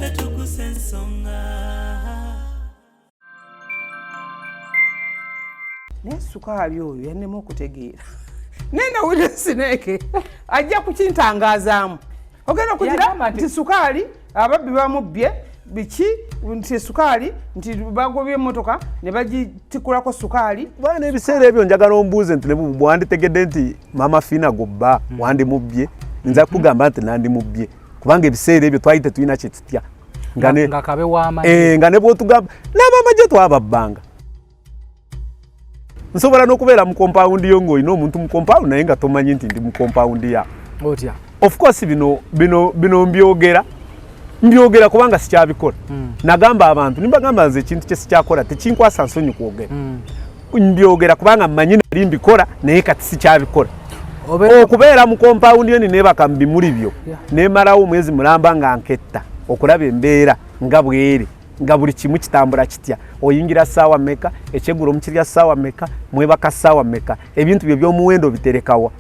Naffe Tuggussa Enssonga. Ne sukaali oyo yannema okutegeera. Nenda wulira sineke ajja kukintangazaamu. Ogenda kugira nti sukaali ababbi bamubbye biki nti sukaali nti bagobye emmotoka ne bagitikulako sukaali. Bwana ebiseera ebyo njagala ombuuze nti ne bwanditegedde nti Mama Fina gobba wandi mubbye nza kugamba nti nandi mubbye kubanga ebiseera ebyo twali tetulina kye tutya nga kabe w'amagye nga ne bw'otugamba n'abamagye twababbanga. Nsobola n'okubeera mu compound yo ng'olina omuntu mu compound naye nga tomanyi nti ndi mu compound ya. Otya? Of course bino mbyogera kubanga sikyabikola. Nagamba abantu nimbagamba nze ekintu kye sikyakola tekinkwasa nsonyi kwogera. Mbyogera kubanga mmanyi nali mbikola naye kati sikyabikola. Okubeera mu compound yo nebaka mu bimuli byo nemalawo omwezi mulamba nga nketta okulaba embeera nga bwere nga buli kimu kitambula kitya oyingira ssaawa meka ekyeggulo omukirya ssaawa meka mwebaka ssaawa meka ebintu byo by'omuwendo biterekawa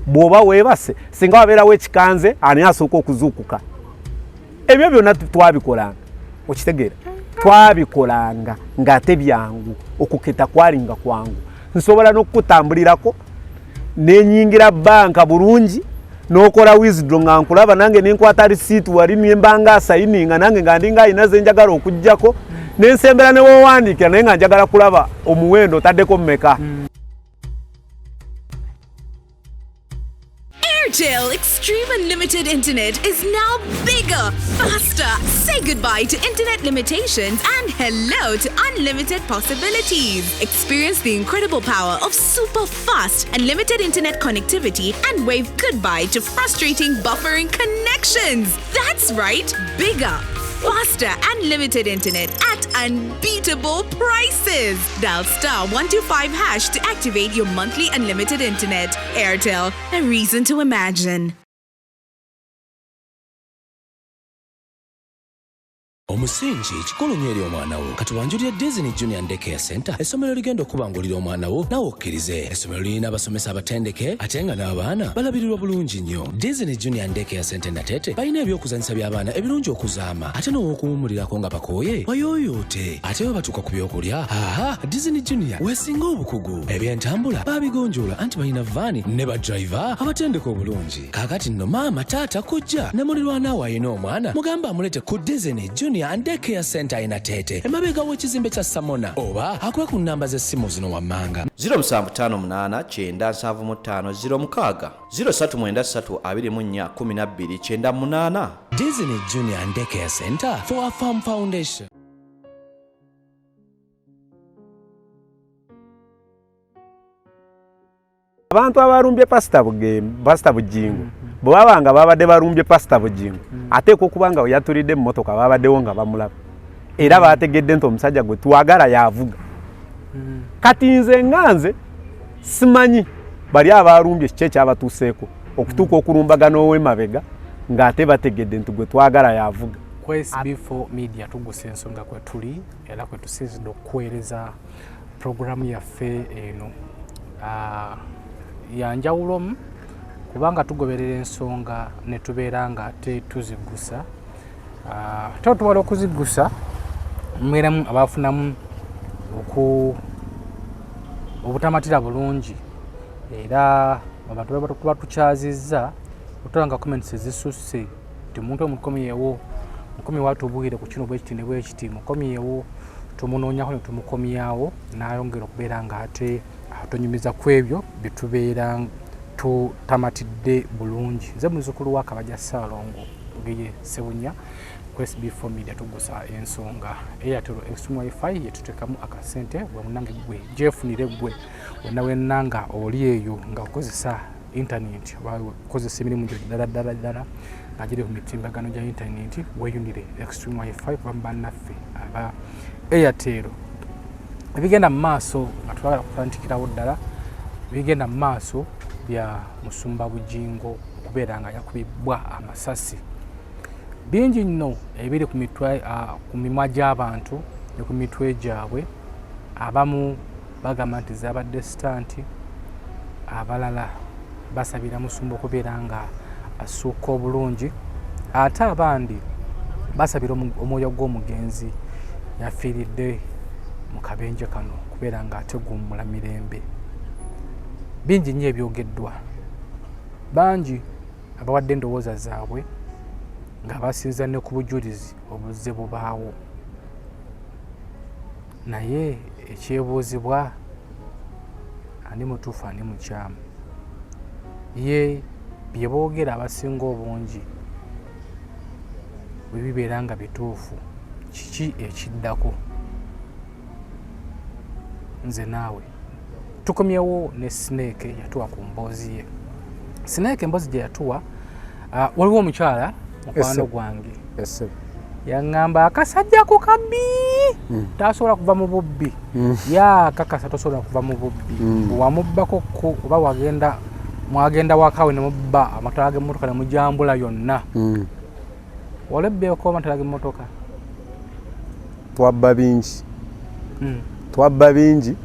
bw'oba weebase singa wabeerawo ekikanze ani asooka okuzuukuka. Ebyo byonna twabikolanga okitegeera twabikolanga ng'ate byangu okuketta kwalinga kwangu. Nsobola n'okukutambulirako nenyingira banka bulungi nokola withdraw nga nkulaba nange nenkwata receipt wali nyembanga asayininga nange nga ndinga inaze njagala okujjako nensembera ne wowandika naye nga njagala kulaba omuwendo taddeko mmeka. Airtel Extreme Unlimited Internet is now bigger, faster. Say goodbye to internet limitations and hello to unlimited possibilities. Experience the incredible power of super fast unlimited internet connectivity and wave goodbye to frustrating buffering connections. That's right, bigger, faster unlimited internet at unbeatable prices. Dial *125# to activate your monthly unlimited internet. Airtel, a reason to imagine. Omusingi kikulu nnyo eri omwana wo katubanjulira Disney Junior Daycare Center essomero ligenda okubangulira omwana wo nawe okkirize. Essomero lirina abasomesa abatendeke ate nga n'abaana balabirirwa bulungi nnyo. Disney Junior Daycare Center Natete balina ebyokuzanyisa by'abaana ebirungi okuzaama ate n'okuwummulirako nga bakooye bayooyoote ate bwe batuuka ku byokulya Disney Junior weesinga obukugu. Ebyentambula babigonjoola anti balina vaani ne badriver abatendeka obulungi. Kaakati nno maama taata kujja ne mulirwanaawo alina omwana mugamba amulete ku Disney Junior Daycare Center Natete emabega w'ekizimbe kya Samona oba akwe ku nnamba z'essimu zino wammanga 0758975006 0393241298. Disney Junior Daycare Center for a Farm Foundation. Abantu abarumbye Pastor Bujingo bwabanga babadde barumbye Pastor Bujingo ate ko kubanga yatulidde mmotoka babaddewo nga bamulaba era bategedde nti omusajja gwe twagala yavuga. Kati nze nganze simanyi bali abarumbye kye kyabatuuseeko okutuuka okulumbagana ow'emabega ng'ate bategedde nti gwe twagala yavuga. Kwa SB4 Media Tuggussa Enssonga kwe tuli era kwe tusinzidde okuweereza programu yaffe eno yanjawulomu kubanga tugoberera ensonga ne tubeera nga ate tuziggusa. Ate tubala okuziggusa mbeeramu abafunamu obutamatira bulungi era abantu tuba tukyazizza otulanga comments ezisusse nti omuntu omukomyewo mukomi watubuire ku kino bwekiti ne bwekiti mukomyewo tumunoonyako ne tumukomyawo n'ayongera okubeera nga ate atonyumiza ku ebyo bitubeera tutamatidde bulungi. Nze muzzukulu wa Kabajja Ssaalongo Ngeye Sebunya ku SB4 Media Tuggussa Enssonga. Airtel Extreme Wi-Fi yetuteekamu akasente bwe munange gwe gyefunire gwe wenna oli eyo nga okozesa internet okozesa emirimu gyo ddala nga giri ku mitimbagano gya internet weeyunire Extreme Wi-Fi kuba bannaffe aba Airtel. Ebigenda mu maaso nga twagala kutandikirawo ddala bigenda mu maaso bya Musumba Bujingo okubeera nga yakubibwa amasasi bingi nnyo ebiri ku mimwa gy'abantu ne ku mitwe gyabwe. Abamu bagamba nti zabadde sitanti, abalala basabira Musumba okubeera nga asuuka obulungi, ate abandi basabira omwoyo gw'omugenzi yafiiridde mu kabenje kano kubeera nga ategummula mirembe. Bingi nnyo ebyogeddwa, bangi abawadde endowooza zaabwe nga basinza ne ku bujulizi obuzze bubaawo, naye ekyebuuzibwa ani mutuufu ani mukyamu? Ye bye boogera abasinga obungi bwe bibeera nga bituufu, kiki ekiddako? Nze naawe tukomyewo ne Snake yatuwa ku mboozi ye. Snake emboozi gye yatuwa, waliwo omukyala mukwano gwange yaŋŋamba akasajja ku kabbi tasobola kuva mu bubbi. Yakakasa tosobola kuva mu bubbi, wamubbako oba mwagenda wakawe ne mubba amatala g'emmotoka ne mujambula yonna. Olebbeeko amatala g'emmotoka? Twabba bingi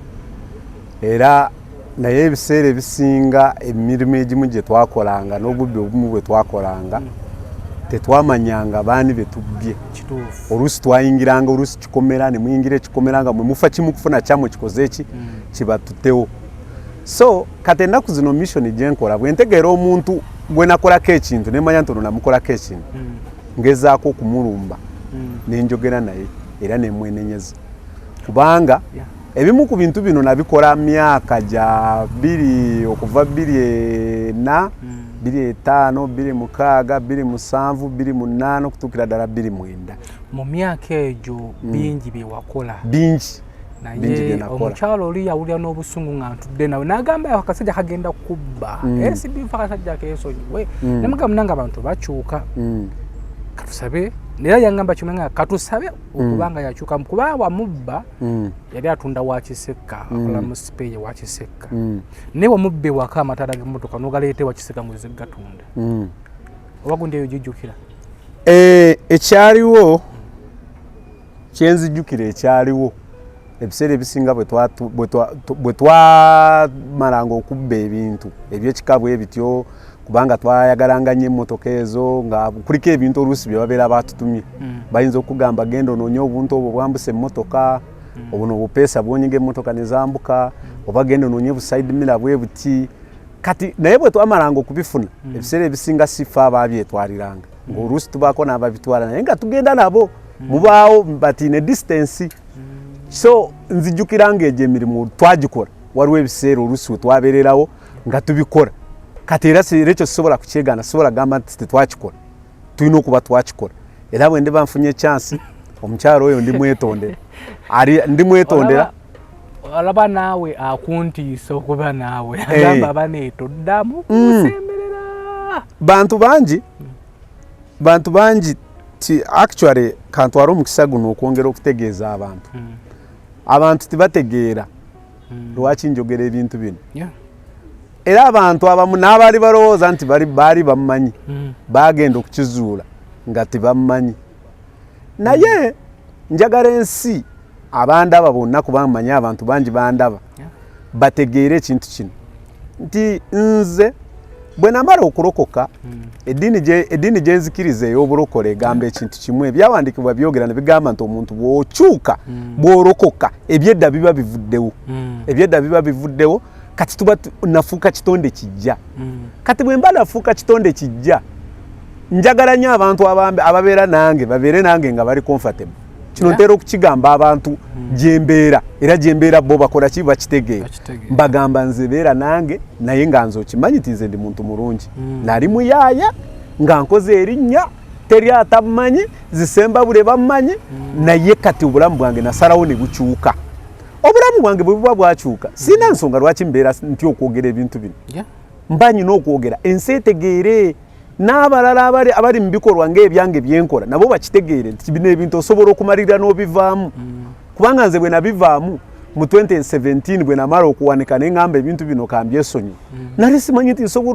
era naye ebiseera ebisinga emirimu egimu gye twakolanga n'obubbi obumu bwe twakolanga tetwamanyanga baani betubbye. Oluusi twayingiranga oluusi kikomera, ne muyingira ekikomera nga mwe mufa kimu kufuna kyamwe kikoze eki kibatuttewo. So kati ennaku zino mission gye nkola bwe ntegeera omuntu gwe nakolako ekintu ne manya nti ono namukolako ekintu, ngezaako okumulumba ne njogera naye era ne mwenenyeza, kubanga ebimu ku bintu bino nabikola myaka gya 2 okuva 24, 25, 26, 27, 28 kutuukira ddala 29. Mu myaka egyo bingi bye wakola. Bingi naye omukyalo oli yawulira n'obusungu nga ntudde nawe n'agamba akasajja kagenda kubba. SB4 akasajja keesonyiwe. Ne mugamba nanga abantu bakyuka. Katusabe era yangamba kimwenga katusabe okubanga yakyuka kuba wamubba yali atunda wa Kisekka, akola mu speye wa Kisekka. Ne wamubbe waka amatala g'emmotoka n'ogaleete wa Kisekka ngoze gatunda. Oba gundi eyo gijjukira? Ekyaliwo kyenzijjukira ekyaliwo ebiseera ebisinga bwe twamalanga okubba ebintu ebyekika bwe bityo, kubanga twayagalanga nnyo emmotoka ezo nga kuliko ebintu oluusi bye babeera batutumye. Bayinza okugamba genda onoonye obuntu obwo bwambuse emmotoka, obuno obupeesa bwonyiga emmotoka ne zambuka, oba genda onoonye busaidi mira bwe buti. Kati naye bwe twamalanga okubifuna ebiseera ebisinga sifa ababyetwaliranga, ng'oluusi tubaako n'ababitwala naye nga tugenda nabo mubaawo bati ne distance. So nzijjukira ng'egyo emirimu twagikola, waliwo ebiseera oluusi we twabeererawo nga tubikola. Kati era ekyo sisobola kukyegaana, sisobola gamba nti tetwakikola, tulina okuba twakikola. Era bwe ndiba nfunye chance omukyalo oyo ndimwetondera. Olaba naawe akuntiisa okuba naawe agamba baneetoddamu kusemberera. Bantu bangi actually kantwala omukisa guno okwongera okutegeeza abantu tibategeera lwaki njogera ebintu bino. Era abantu abamu n'abaali balowooza nti baali bamumanyi bagenda okukizuula nga tibamumanyi. Naye njagala ensi abandaba bonna kuba mmanyi abantu bangi bandaba bategeere ekintu kino nti nze bwe namala okulokoka eddiini gye nzikiriza ey'oburokole egamba ekintu kimu. Ebyawandiikibwa byogera ne bigamba nti omuntu bw'okyuka bw'olokoka ebyedda biba bivuddewo. Kati tuba nafuuka kitonde kijja. Kati bwe mba nafuuka kitonde kijja, njagala nnyo abantu ababeera nange babeere nange nga bali comfortable. Kino ntera okukigamba abantu gye mbeera, era gye mbeera bo bakola ki bakitegeera. Mbagamba nze beera nange naye nga nze okimanyi nti nze ndi muntu mulungi. Nali muyaaya nga nkoze erinnya teri atamumanyi, zisemba bule bamumanyi, naye kati obulamu bwange nasalawo ne bukyuka. Obulamu bwange bwe buba bwakyuka sina nsonga lwaki mbeera nti okwogera ebintu bino. Mba nyina okwogera ensi etegeere, n'abalala abali mu bikolwa ng'ebyange byenkola nabo bakitegeere nti bino ebintu osobola okumalira n'obivaamu. Kubanga nze bwe nabivaamu mu 2017 bwe namala okuwanika ne ngamba ebintu bino kambyesonyi, nali simanyi nti nsobola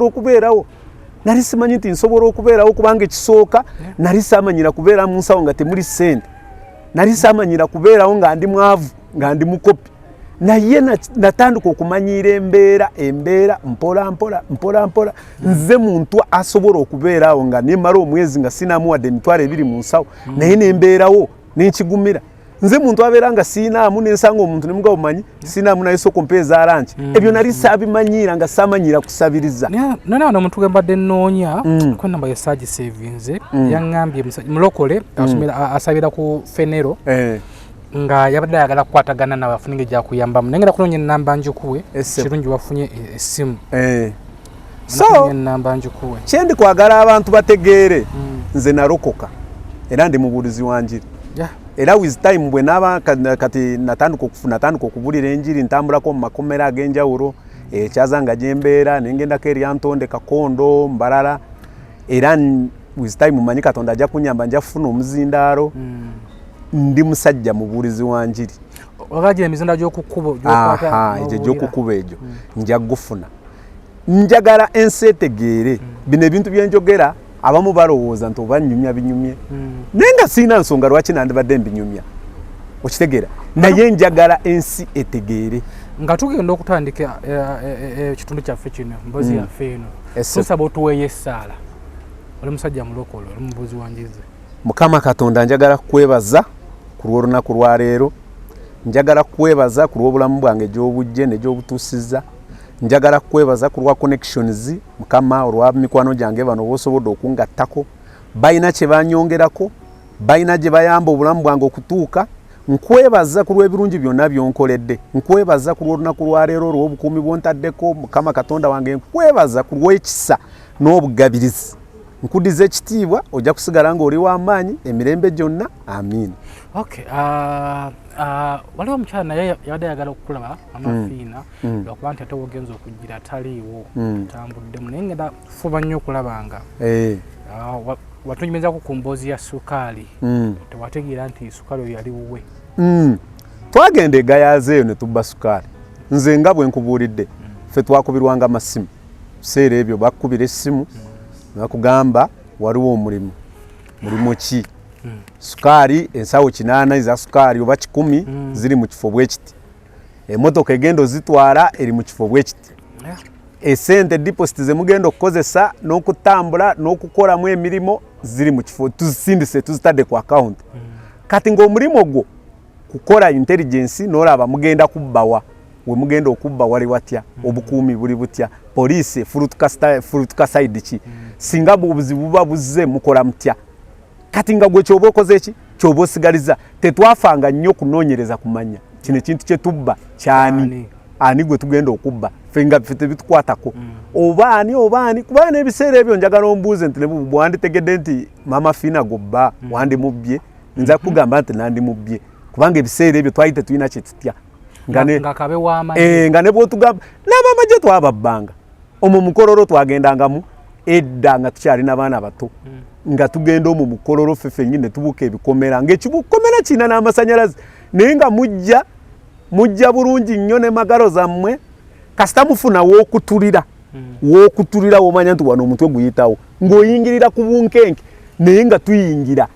okubeerawo. Kubanga ekisooka nali saamanyira kubeera mu nsawo nga temuli ssente, nali saamanyira kubeerawo nga ndi mwavu nga ndi mukopi, naye natandika okumanyira embeera mpola nze muntu asobola okubeerawo nga nemala omwezi nga sinamuwadde emitwalo 2 mu nsawo naye nembeerawo nenkigumira nze muntu abeera nga sinaamu nensanga omuntu nemuga omanyi sinaamu naye soko mpeeza lanchi ebyo nali sabimanyira nga samanyira kusabiriza nana wano omuntu gwembadde nnoonya ku namba ya Sagi Savings yaŋŋambye mulokole asabira ku Fenero nga yabadde ayagala kukwatagana nawe afunenge gyakuyambamu naye ngenda kunoonya ennamba njikuwe kirungi wafunye essimu so kyendi kwagala abantu bategeere nze nalokoka era ndi mubuulizi wa njiri era with time bwe naba kati natandika okubulira enjiri ntambulako mu makomera ag'enjawulo ekyazanga gyembeera nengendako eri Antonde Kakondo Mbalala era with time manyi Katonda ajja kunyamba nja kufuna omuzindaalo ndi musajja mubuulizi wa njiri wagagira emizindaalo gy'okukuba gy'okukuba egyo nja gufuna njagala ensi etegeere bino ebintu byenjogera abamu balowooza nti oba nnyumya binyumye naye nga siina nsonga lwaki nandibadde mbinyumya okitegeera naye njagala ensi etegeere nga tugenda okutandika ekitundu kyaffe kino mbozi yaffe eno tusaba otuweeyo essaala oli musajja mulokole oli mubuuzi wa njize Mukama Katonda njagala kwebaza ku lw'olunaku lwa leero njagala kwebaza ku lw'obulamu bwange gy'obujje n'egyobutuusizza njagala kwebaza ku lwa connections Mukama olwa mikwano gyange bano bosobodde okungattako bayina kye banyongerako bayina gye bayamba obulamu bwange okutuuka nkwebaza ku lw'ebirungi byonna byonkoledde nkwebaza ku lw'olunaku lwa leero olw'obukuumi bwontaddeko Mukama Katonda wange nkwebaza ku lw'ekisa n'obugabirizi nkudize ekitiibwa ojja kusigala ng'oli w'amaanyi emirembe gyonna amiina. Okay, waliwo omukyala naye yabadde ayagala okukulaba amafiina lwakuba nti ate wogenza okugira taliiwo tambuddemu naye ngenda fuba nnyo okulabanga watunyumizaku ku mboozi ya sukaali tewategeera nti sukaali oyo yali wuwe twagenda egayazeeyo ne tubba sukaali nze nga bwe nkubuulidde ffe twakubirwanga amasimu biseera ebyo bakukubira essimu nakugamba waliwo omulimu ki sukaali ensawo 8 eza sukaali oba 10 ziri mu kifo bwekiti emmotoka egenda ozitwala eri mu kifo bwekiti esente deposit ze mugenda okukozesa n'okutambula n'okukolamu emirimu ziri mu kifo tuzisindise tuzitadde ku account kati ng'omulimu gwo kukola intelligence n'olaba mugenda kubbawa we mugenda okubba wali watya obukuumi buli butya police fulutuka side ki singa bubuzi buba buzze mukola mutya kati nga gwe kyoba okoze ki kyoba osigaliza tetwafanga nnyo kunoonyereza kumanya kino ekintu kye tubba kyani ani gwe tugenda okubba fenga fite bitukwatako obaani kuba n'ebiseera ebyo njagala ombuuze nti bwanditegedde nti mama Fiina gobba wandi mubbye nza kugamba nti nandi mubbye kubanga ebiseera ebyo twali tetulina kye tutya nga ne bwotugamba n'abamagye twababbanga omwo mukololo twagendangamu edda nga tukyalina baana bato nga tugenda omwo mukololo ffeffe nnyini ne tubuuka ebikomera ng'ekibukomera kiina n'amasanyalaze naye nga mujja bulungi nnyo ne magalo zammwe kasita mufuna w'okutulira w'omanya nti wano omutwe guyitawo ng'oyingirira ku bunkenke naye nga tuyingira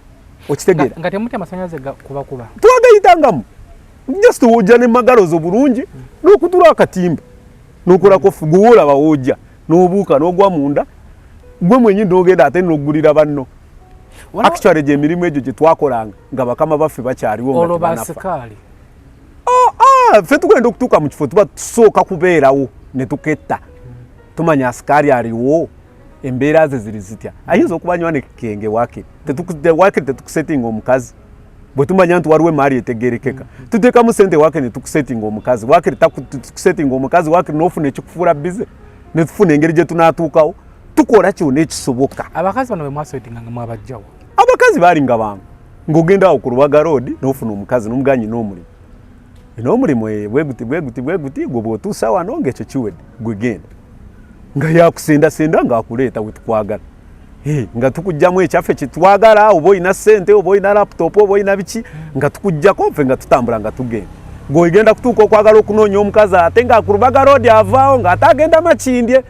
okitegeera nga temutya amasanyalaze kubakuba twagayitangamu just wojja ne magalo zo bulungi n'okutula akatimba n'okolako guwoolaba wojja n'obuuka n'ogwa munda gwe mwenyini n'ogenda ate n'oggulira banno actually gye emirimu egyo gye twakolanga nga bakama baffe bakyaliwo olwo basikaali ffe tugenda okutuuka mu kifo tuba tusooka kubeerawo ne tuketta tumanya asikaali aliwo embeera ze ziri zitya ayinza okubanywa ne kenge wakiri tetukusetinga omukazi bwe tumanya nti waliwo emaali etegerekeka tuteekamu sente wakiri ne tukusetinga omukazi wakiri tukusetinga omukazi wakiri n'ofuna ekikufuula bize ne tufuna engeri gye tunaatuukawo tukola kyonna ekisoboka abakazi bano bwe mwasetinganga mwabajjawo abakazi baalinga bangu ng'ogenda awo ku Lubaga road n'ofuna omukazi n'omuganyi n'omulimu bweguti gwe bw'otuusa wano ng'ekyo kiwedde gwe genda nga yakusendasenda ng'akuleeta we tukwagala nga tukugjamu ekyaffe kyetwagala oba olina ssente oba olina laptop oba olina biki nga tukuggyako ffe nga tutambula nga tugenda ng'ogenda kutuuka okwagala okunoonya omukazi ate nga ku Lubaga road avaawo ng'ate agenda Makindye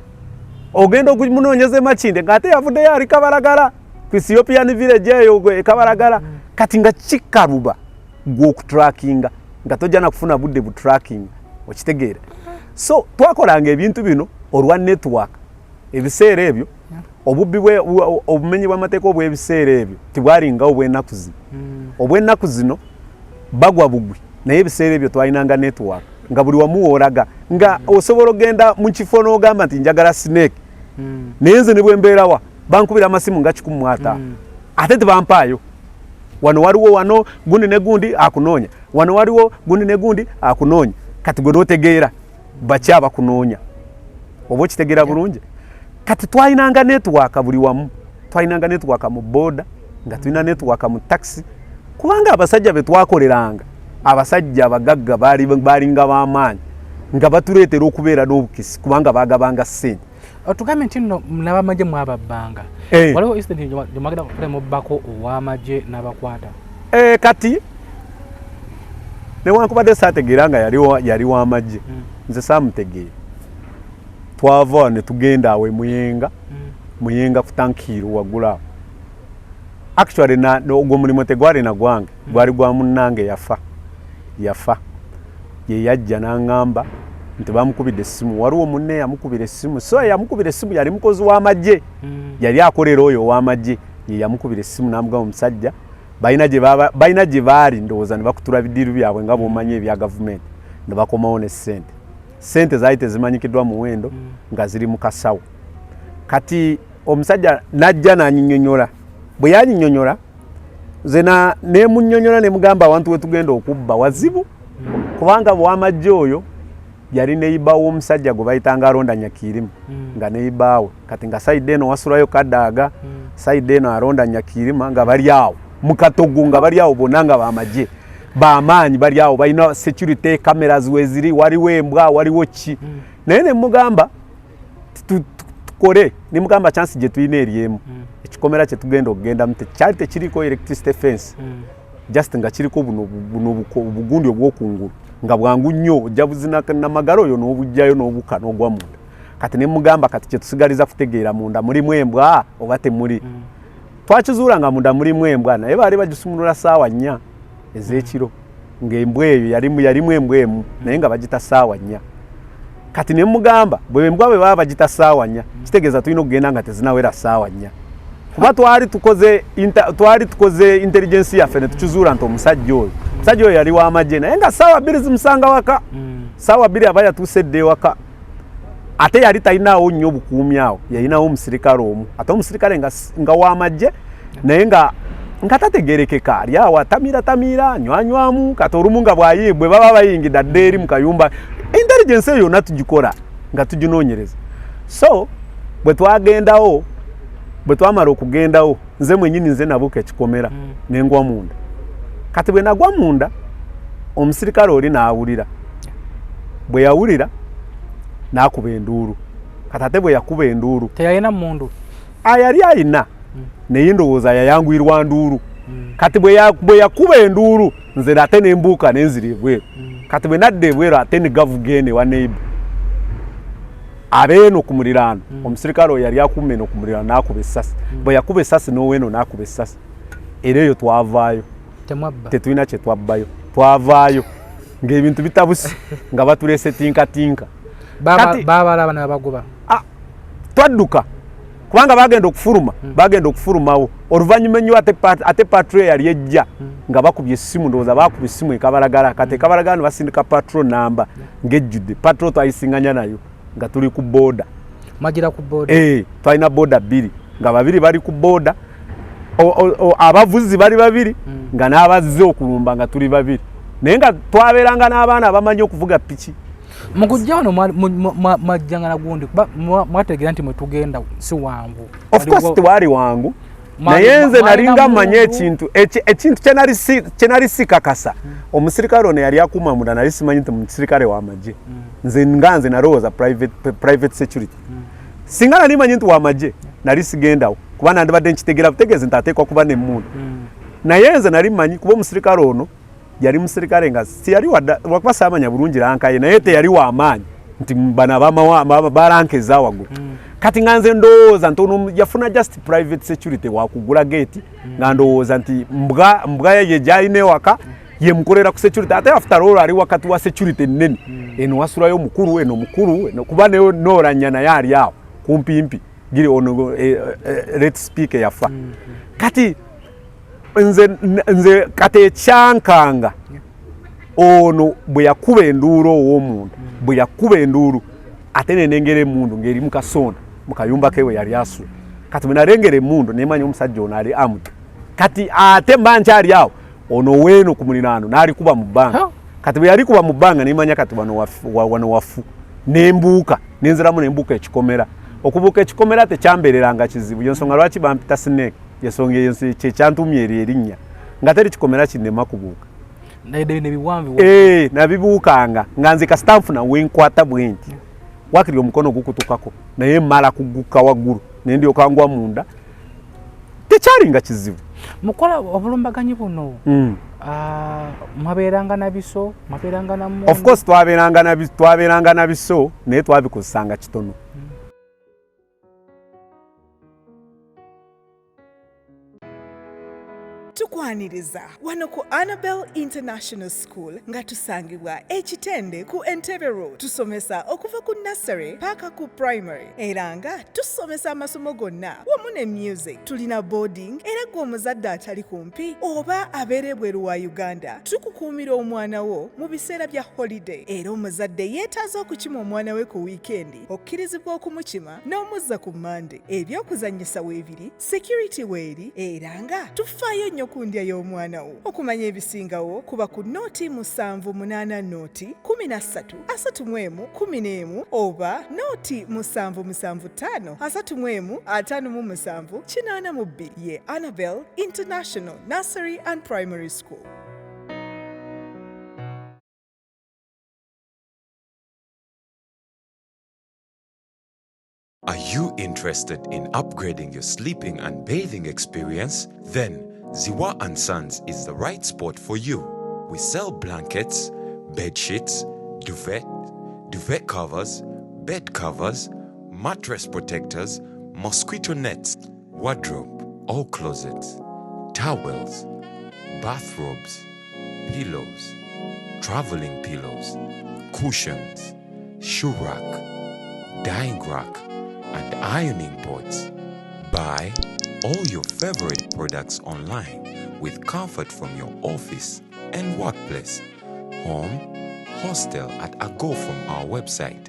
ogenda okumunoonyeza Makindye ng'ate yavuddeyo ali Kabalagala ku Ethiopian village eyo Kabalagala kati nga kikaluba gw'okutrackinga nga tojja na kufuna budde butracking okitegeera. So twakolanga ebintu bino olwa network ebiseera ebyo obubbi bwe obumenyi bw'amateeka obw'ebiseera ebyo tibwalinga obw'ennaku zino. Obw'ennaku zino bagwa bugwi naye ebiseera ebyo twalinanga network nga buli wamu woolaga nga osobola ogenda mu kifo n'ogamba nti njagala snake naye nze ne bwe mbeerawa bankubira amasimu nga 15 ate tebampaayo. Wano waliwo wano gundi ne gundi akunoonya, wano waliwo gundi ne gundi akunoonya. Kati gwe n'otegeera baki abakunoonya oba okitegeera bulungi. Kati twalinanga network buli wamu, twalinanga network mu boda nga tulina network mu taxi kubanga abasajja be twakoleranga abasajja abagagga balinga b'amaanyi nga batuleetera okubeera n'obukisi kubanga baagabanga ssente. Otugambe nti nno n'abamagye mwababbanga waliwo incident gyemwagenda kufulemu bbako ow'amagye n'abakwata. Kati newankubadde saategeera nga yali w'amagye nze saamutegeera. Twava ne tugenda awe Muyenga ku tankiiro waggulu awo. Actually ogwo mulimu tegwali na gwange gwali gwa munnange yafa ye yajja n'aŋŋamba nti bamukubidde essimu. Waliwo munne yamukubira essimu, so yamukubira essimu yali mukozi w'amagye yali akolera oyo ow'amagye ye yamukubira essimu n'amugamba omusajja balina gye baali ndowooza ne bakutula bidiiru byabwe nga bw'omanyi ebya gavumenti ne bakomawo ne ssente zaali tezimanyikiddwa muwendo nga ziri mu kasawo. Kati omusajja n'ajja n'anyinyonyola. Bwe yanyinyonyola nze nemunnyonnyola ne mugamba awantu we tugenda okubba wazibu kubanga bw'amagye oyo yali neyibawo omusajja gwe bayitanga alonda Nyakirimu nga neyibaawe. Kati nga sayidi eno wasulayo Kadaaga, sayidi eno alonda Nyakirimu nga bali awo mu Katogo nga bali awo bonna nga b'amagye b'amaanyi bali awo balina security cameras weziri, waliwo embwa waliwo ki. Naye ne mugamba tukole ne mugamba chance gye tulina eryemu ekikomera kye tugenda okugenda mute kyali tekiriko electricity fence just nga kiriko buno obugundi obw'okungulu nga bwangu nnyo ojja buzina namagalo oyo n'obujjayo n'obuka n'ogwa munda. Kati ne mugamba kati kye tusigaliza kutegeera munda mulimu embwa oba temuli. Twakizuula nga munda mulimu embwa naye baali bagisumulula ssaawa 4 ez'ekiro ng'embwa eyo yalimu embwa emu naye nga bagita ssaawa 4. Kati ne mugamba bwe embwa bwe baba bagita ssaawa 4 kitegeeza tulina okugenda nga tezinawera ssaawa 4 kuba twali tukoze intelligence yaffe ne tukizuula nti omusajja oyo yali w'amagye naye nga ssaawa 2 zimusanga waka. Ssaawa 2 aba yatuusedde ewaka ate yali talinaawo nnyo obukuumi awo, yalinawo omusirikale omu ate omusirikale nga w'amagye naye nga tategerekeka ali awo atamiratamiira anywanywamu. Kati olumu nga bwe baba bayingidde adde eri mu kayumba intelligence eyo yonna tugikola nga tuginoonyereza. So bwe twamala okugendawo nze mwenyini nze nabuuka ekikomera nengwa munda. Kati bwe nagwa munda omusirikale oli n'awulira. Bwe yawulira n'akuba enduulu. Kati ate bwe yakuba enduulu teyalina mundu yali alina naye ndowooza yayanguyirwa nduulu. Kati bwe yakuba enduulu nze ate nembuuka nenzira ebweru. Kati bwe nadda ebweru ate ne gavugene wa neighbor abeeno ku muliraano omusirikale oyo yali akuuma eno ku muliraano n'akuba essasi. Bwe yakuba essasi n'oweeno n'akuba essasi era eyo twavaayo tetulina kye twabbayo. Twavaayo ng'ebintu bitabusi nga batuleese tinkatinka. Baabalaba ne babagoba. Twadduka kubanga bagenda okufulumawo oluvannyuma ennyo ate patrol yali ejja nga bakubye essimu ndowooza bakuba essimu ekabalagala. Kati ekabalagala ne basindika patrol namba ng'ejjudde. Patrol twayisinganya nayo nga tuli ku boda. Magira ku boda? Twalina boda 2 nga 2 bali ku boda, abavuzi bali 2 nga n'abazze okulumba nga tuli 2 naye nga twabeeranga n'abaana abamanyi okuvuga piki. Mukujja wano mwajjanga na gundi mwategeera nti mwetugenda si wangu. Of course tewali wangu naye nze nalinga mmanyi ekintu kye nali sikakasa. Omusirikale ono yali akuuma munda nali simanyi nti musirikale w'amagye. Nze nalowooza private security. Singa nali manyi nti w'amagye nali sigendawo kuba nandibadde nkitegeera butegeezi nti ateekwa kuba n'emmundu. Naye nze nali mmanyi kuba omusirikale ono yali musirikale nga siyali wakuba saamanya bulungi lankaye naye teyali w'amaanyi nti bano balankeza waggulu. Kati nga nze ndowooza nti ono yafuna just private security wakugula gate nga ndowooza nti mbwa ye gyalina ewaka ye mukolera ku security ate after all ali wakati wa security nene eno wasulayo mukuru eno kuba ne noranyana yali awo kumpimpi giri ono let's speak yafa kati nze kate chankanga ono bwe yakuba enduro owomuntu bwe yakuba enduro atene nengere mundu ngeri mukasonda mukayumba kewe yali asu kati bwe narengere mundu nemanya omusajja ono ali amutu kati ate mbanja ali awo ono weno kumulinano nali kuba mubanga kati bwe yali kuba mubanga nemanya kati wano wafu nembuka nenziramu nembuka ekikomera okubuka ekikomera tekyambereranga kizibu yensonga lwaki bampita snake yensonga yensi kyekyantumye erinnya nga teri kikomera kinema kubuka nabibuukanga nga nze kastamfu na wenkwata bwenti wakiri omukono gukutukako naye mala kuguka waggulu nendi okangwa munda tekyalinga kizibu mukola obulumbaganyi buno mwabeeranga nabiso mwabeeranga na of course twabeeranga nabiso naye twabikozesanga kitono tukwaniriza wano ku Annabel International School nga tusangibwa ekitende ku Entebbe Road. Tusomesa okuva ku nursery paka ku primary era nga tusomesa amasomo gonna wamu ne music. Tulina boarding era gwe omuzadde atali kumpi oba abeera ebweru wa Uganda tukukuumira omwana wo mu biseera bya holiday era omuzadde yeetaaza okukima omwana we ku weekendi okkirizibwa okumukima n'omuzza ku Monday. Ebyokuzannyisa weebiri, security weeri era nga tufaayo nnyo ku ndya y'omwana wo. Okumanya ebisingawo kuba ku nooti 780 nooti 1331 oba nooti 775 31557 ye Annabel International Nursery and Primary School. Are you interested in upgrading your sleeping and bathing experience? Then Ziwa & Sons is the right spot for you. We sell blankets, bed sheets, duvet covers, bed covers, mattress protectors, mosquito nets, wardrobe, all closets, towels, bathrobes, pillows, traveling pillows, cushions, shoe rack, dyeing rack, and ironing boards. Buy all your favorite products online with comfort from your office and workplace, home, hostel at a go from our website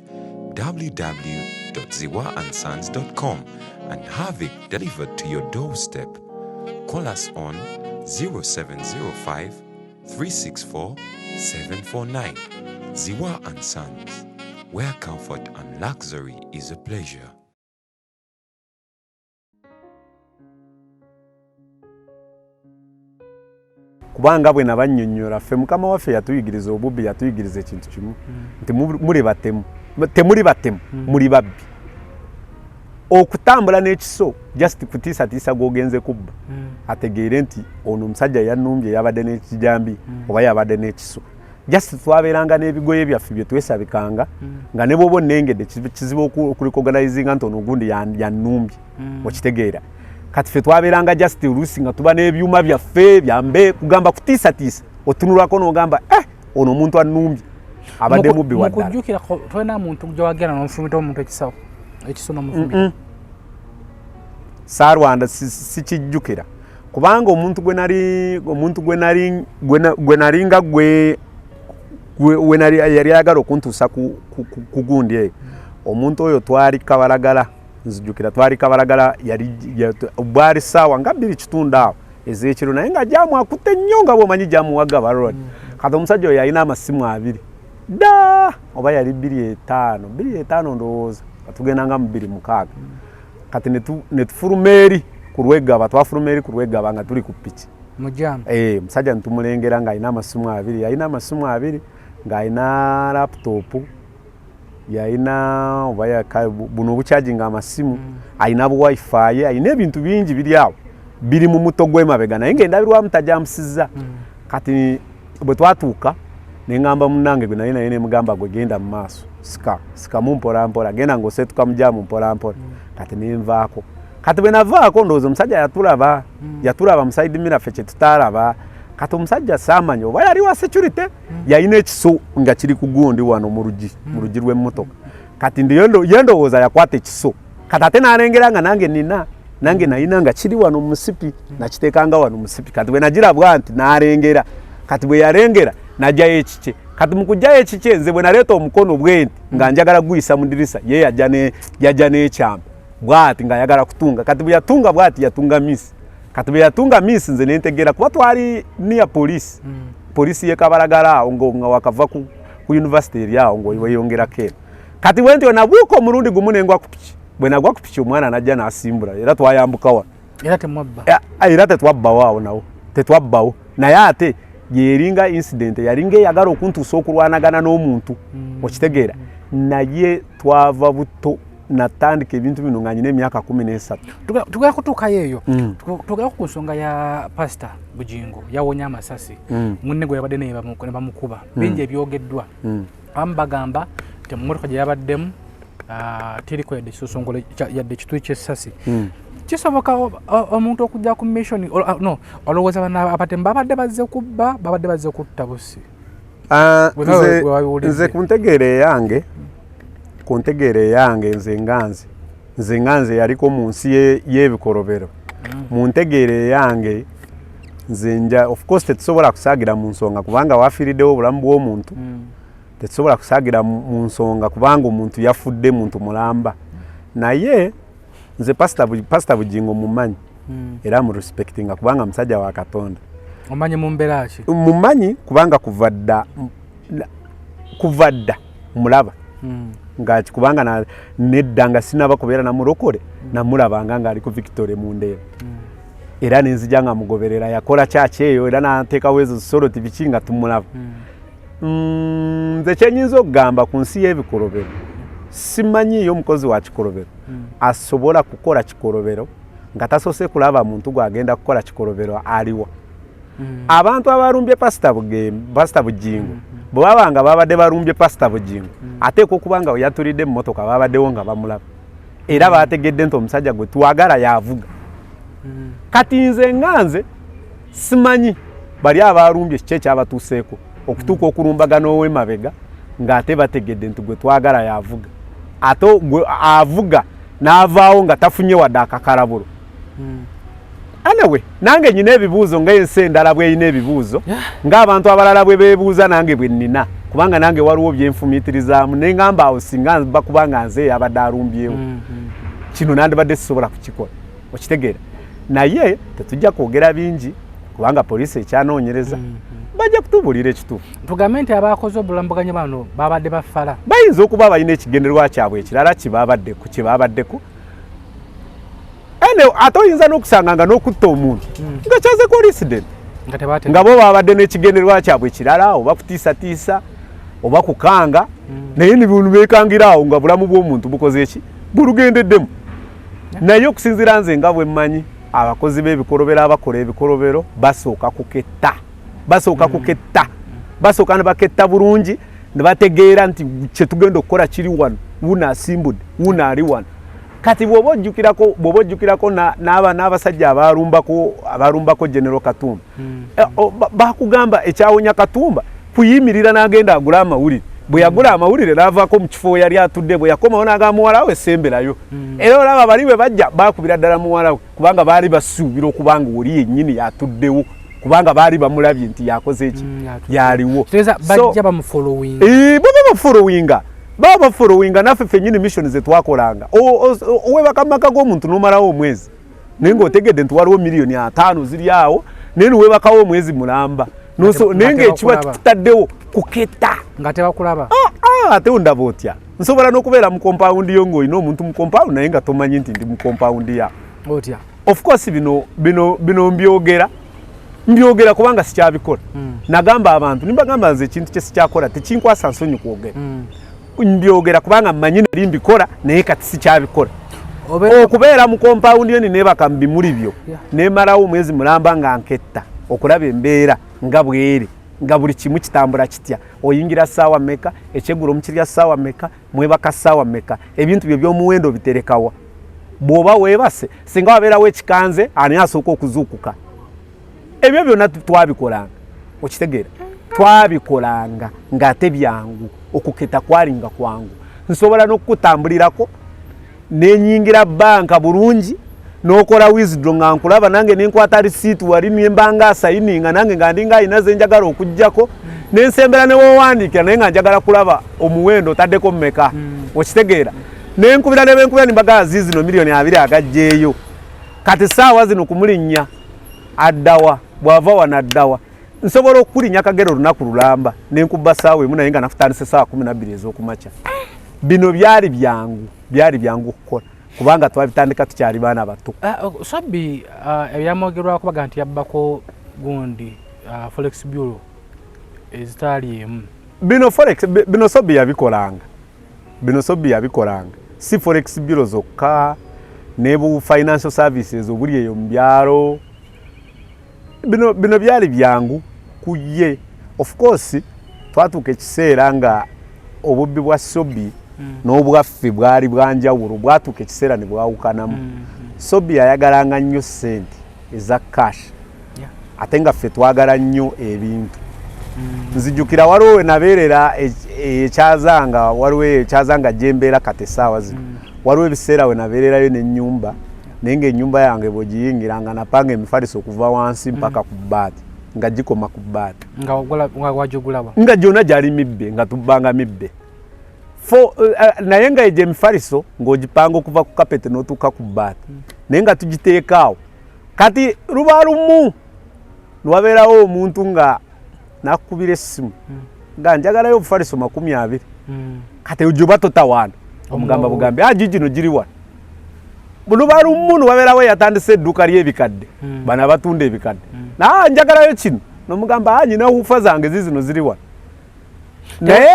www.ziwaansons.com and have it delivered to your doorstep. Call us on 0705 364 749. Ziwa & Sons, where comfort and luxury is a pleasure. kubanga bwe nabanyonyola ffe mukama waffe yatuyigiriza obubbi yatuyigiriza ekintu kimu nti muli batemu temuli batemu muli babbi okutambula n'ekiso just kutiisatiisa g'ogenze kubba ategeere nti ono omusajja yannumbye yabadde n'ekijambi oba yabadde n'ekiso just twabeeranga n'ebigoye byaffe bye twesabikanga nga ne bw'oba onnengedde kizibu okulikoganizinga nti ono ogundi yannumbye okitegeera kati ffe twabeeranga just oluusi nga tuba n'ebyuma byaffe byambe kugamba kutiisatiisa otunulako n'ogamba ono omuntu annumbye abadde mubbi waddala. Mukujjukira tolina muntu gy'owagenda n'omufumita omuntu ekiso n'omufumita? Saarwanda sikijjukira kubanga omuntu gwe nali yali ayagala okuntuusa ku gundi eyo omuntu oyo twali kabalagala nzijjukira twali kabalagala bwali ssaawa nga 2:30 awo ez'ekiro naye nga jamu akutte nnyo nga bw'omanyi jamu wagga balodi kati omusajja oyo yalina amasimu 2 dda oba yali 2:5 ndowooza katugendanga mu 2:6 kati ne tufuluma eri ku Lwegaba twafuluma eri ku Lwegaba nga tuli ku ppiki mujamu musajja ntumulengera ng'alina amasimu 2 yalina amasimu 2 ng'alina laptop yalina oba buno obucharging amasimu alina bu wifi alina ebintu bingi biri awo biri mu muto gw'emabega naye ng'endabirwamu tajamusizza kati bwe twatuuka ne ngamba munnange gwe naye ne mugamba gwe genda mu maaso sika mu mpolampola genda ng'oseetuka mu jaamu mpolampola kati ne nvaako kati bwe navaako ndowooza omusajja yatulaba mu side mirror ffe kye tutaalaba kati omusajja samanyo oba yali wa security yalina ekiso nga kiri ku gundi wano mu rugi rw'emmotoka kati yendowooza yakwata ekiso kati ate n'alengera nga nange nalina nga kiri wano mu musipi nakiteekanga wano mu musipi kati bwe nagirabwa nti n'alengera kati bwe yalengera najjayo ekike kati mu kujjayo ekike nze bwe naleeta omukono bwe nti nga njagala guyisa mu dirisa ye yajja n'ekyama bw'ati ng'ayagala kutunga kati bwe yatunga bw'ati yatunga miss kati bwe yatunga miss nze nentegeera kuba twali niya polisi ye Kabalagala awo nga wakava ku university eri awo ng'weyongerako eno kati bwe ntyo nabuuka omulundi gumu nengwa ku piki bwe nagwa ku piki omwana najja n'asimbula era twayambuka wano era tetwabbawo awo nawo tetwabbawo naye ate yeringa incident yalinga eyagala okuntuusa okulwanagana n'omuntu okitegeera naye twava buto natandika ebintu bino nga nyina emyaka 13 tugenda kutuukayo eyo tugenda ku nsonga ya pastor Bujingo yawonya amasasi munne gwe yabadde ne bamukuba bingi ebyogeddwa abamu bagamba nti mu mmotoka gye yabaddemu tiriko yadde kisusongole yadde kituli ky'essasi kisoboka omuntu okujja ku mission olowooza abatemba babadde bazze kubba babadde bazze kutta busi nze kuntegeere yange nze nganze yaliko mu nsi y'ebikolobero mu ntegeere yange nze nja of course tetusobola kusaagira mu nsonga kubanga wafiiriddewo obulamu bw'omuntu tetusobola kusaagira mu nsonga kubanga omuntu yafudde muntu mulamba naye nze pastor Bujingo mumanyi era mu respectinga kubanga musajja wa Katonda omanyi mu mbeera ki mumanyi kubanga kuvadda mulaba nga kubanga nedda nga sinaba kubeera namulokole namulabanga nga ali ku Victoria mu Ndeera era nenzija nga mugoberera yakola kyaki eyo era nateekawo ezo zisolo tibiki nga tumulaba nze kyenyinza okugamba ku nsi y'ebikolobero simanyiyo omukozi wa kikolobero asobola kukola kikolobero nga tasoose kulaba muntu gwagenda kukola kikolobero aliwa abantu abalumbye pastor Bujingo bwe babanga babadde balumbye pastor Bujingo ateeka okubanga we yatulidde mu mmotoka babaddewo nga bamulaba era bategedde nti omusajja gwe twagala yavuga kati nze nganze simanyi bali abalumbye kiki ekyabatuuseeko okutuuka okulumbagana ow'emabega ng'ate bategedde nti gwe twagala yavuga ate gwe avuga n'avaawo nga tafunye wadde akakalabulo anyway nange nyina ebibuuzo ng'ensi endala bw'erina ebibuuzo ng'abantu abalala bwe beebuuza nange bwe nnina kubanga nange waliwo byenfumiitirizaamu ne ngamba awo singa nba kubanga nze abadde alumbyewo kino nandibadde sisobola kukikola okitegeera naye tetujja kwogera bingi kubanga poliisi ekyanoonyereza bajja kutubuulira ekituufu tugambe nti abakoze obulambaganya bano babadde bafala bayinza okuba balina ekigendererwa kyabwe ekirala kyebabaddeko ate oyinza n'okusanga nga n'okutta omuntu nga kyazeko incident nga bo babadde n'ekigendererwa kyabwe ekirala oba kutiisatiisa oba kukanga naye nibintu beekangira awo nga bulamu bw'omuntu bukoze eki bulugendeddemu naye okusinziira nze nga bwe mmanyi abakozi b'ebikolobero abakola ebikolobero basooka ne baketta bulungi ne bategeera nti kyetugenda okukola kiri wano wuno asimbudde wuno ali wano kati bw'oba ojjukirako n'abasajja abalumbako General Katumba bakugamba ekyawonya Katumba kuyimirira n'agenda agula amawulire bwe yagula amawulire n'avaako mu kifo yali atudde bwe yakomawo n'agamba muwala we semberayo era olaba bali bwe bajja bakubira ddala muwala we kubanga baali basuubira okubanga oli yennyini yatuddewo kubanga baali bamulabye nti yakoze eki yaliwo bajja bamufolowinga baba bafolowinga naffe ffennyini mission ze twakolanga owebaka mu maka g'omuntu n'omalawo omwezi naye ng'otegedde nti waliwo miliyoni 5 ziri awo naye niwebakawo omwezi mulamba naye ng'ekiba kitaddewo kuketta nga tebakulaba ate ondaba otya nsobola n'okubeera mu compound yo ng'olina omuntu mu compound naye nga tomanyi nti ndi mu compound ya otya of course bino mbyogera kubanga sikyabikola nagamba abantu nimbagamba nze ekintu kye sikyakola tekinkwasa nsonyi kwogera mbyogera kubanga mmanyi nali mbikola naye kati sikyabikola okubeera mu compound yo nebaka mu bimuli byo nemalawo omwezi mulamba nga nketta okulaba embeera nga bwere nga buli kimu kitambula kitya oyingira ssaawa mmeka ekyeggulo mukirya ssaawa mmeka mwebaka ssaawa mmeka ebintu byo by'omuwendo biterekawa bw'oba weebase singa wabeerawo ekikanze ani asooka okuzuukuka ebyo byonna twabikolanga okitegeera twabikolanga ng'ate byangu okuketa kwalinga kwangu nsobola n'okukutambulirako nenyingira banka bulungi n'okola withdraw nga nkulaba nange nenkwata receipt wali nembanga asayininga nange nga ndinga ayina ze njagala okujjako nensembera ne wowandiikira naye nga njagala kulaba omuwendo otaddeko mmeka okitegeera nenkubira ne benkubira nimbaga zizino miliyoni 2 agajjeeyo kati saawa zino kumulinnya addawa bwava wanaddawa nsobola okulinya akagero olunaku lulamba nenkuba saawa emu naye nga nakutandise saawa 12 ez'okumakya bino byali byangu okukola kubanga twabitandika tukyali baana bato Sabbi ebyamwogerwako baga nti yabbako gundi Forex Bureau ezitali emu bino Sabbi yabikolanga si Forex Bureau zokka nebu financial services obuli eyo mu byalo bino byali byangu kuye of course twatuuka ekiseera nga obubbi bwa Sabbi n'obwaffe bwali bwanjawulo bwatuuka ekiseera ne bwawukanamu Sabbi yayagalanga nnyo ssente eza cash ate nga ffe twagala nnyo ebintu nzijukira waliwo we nabeerera ekyazanga gyembeera kati essaawa zino waliwo ebiseera we nabeererayo n'ennyumba naye ng'ennyumba yange bwegiyingiranga napanga emifaliso okuva wansi mpaka ku bbaati nga gikoma ku bbaati nga gyonna gyali mibbe nga tubbanga mibbe naye nga egyo emifaliso ng'ogipanga okuva ku kapete n'otuuka ku bbaati naye nga tugiteekaawo kati luba lumu lwabeerawo omuntu nga nakukubira essimu nga njagalayo obufaliso 20 kati ojoba totawaana omugamba bugambe gino giri wano luba lumu lwabeerawo yatandise edduuka ly'ebikadde bano abatunda ebikadde njagalayo kino nomugamba nyina hufa zange zizino ziri wano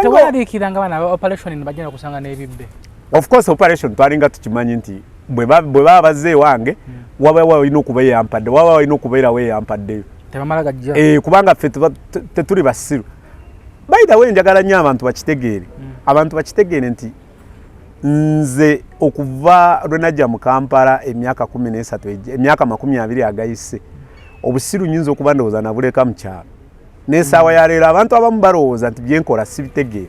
tewalaliikiranga bana operation nibajja kusanga n'ebibbe of course operation twalinga tukimanyi nti bwe baba bazze wange waba walina okuba yampadde waba walina okubeera weyampaddeyo tebamala gajja kubanga ffe tetuli basiru by the way njagala nnyo abantu bakitegeere nti nze okuva lwe najja mu Kampala emyaka 20 agayise obusiru nyinza okuba ndowooza nabuleka mu kyalo n'essaawa ya leero abantu abamu balowooza nti byenkola sibitegeere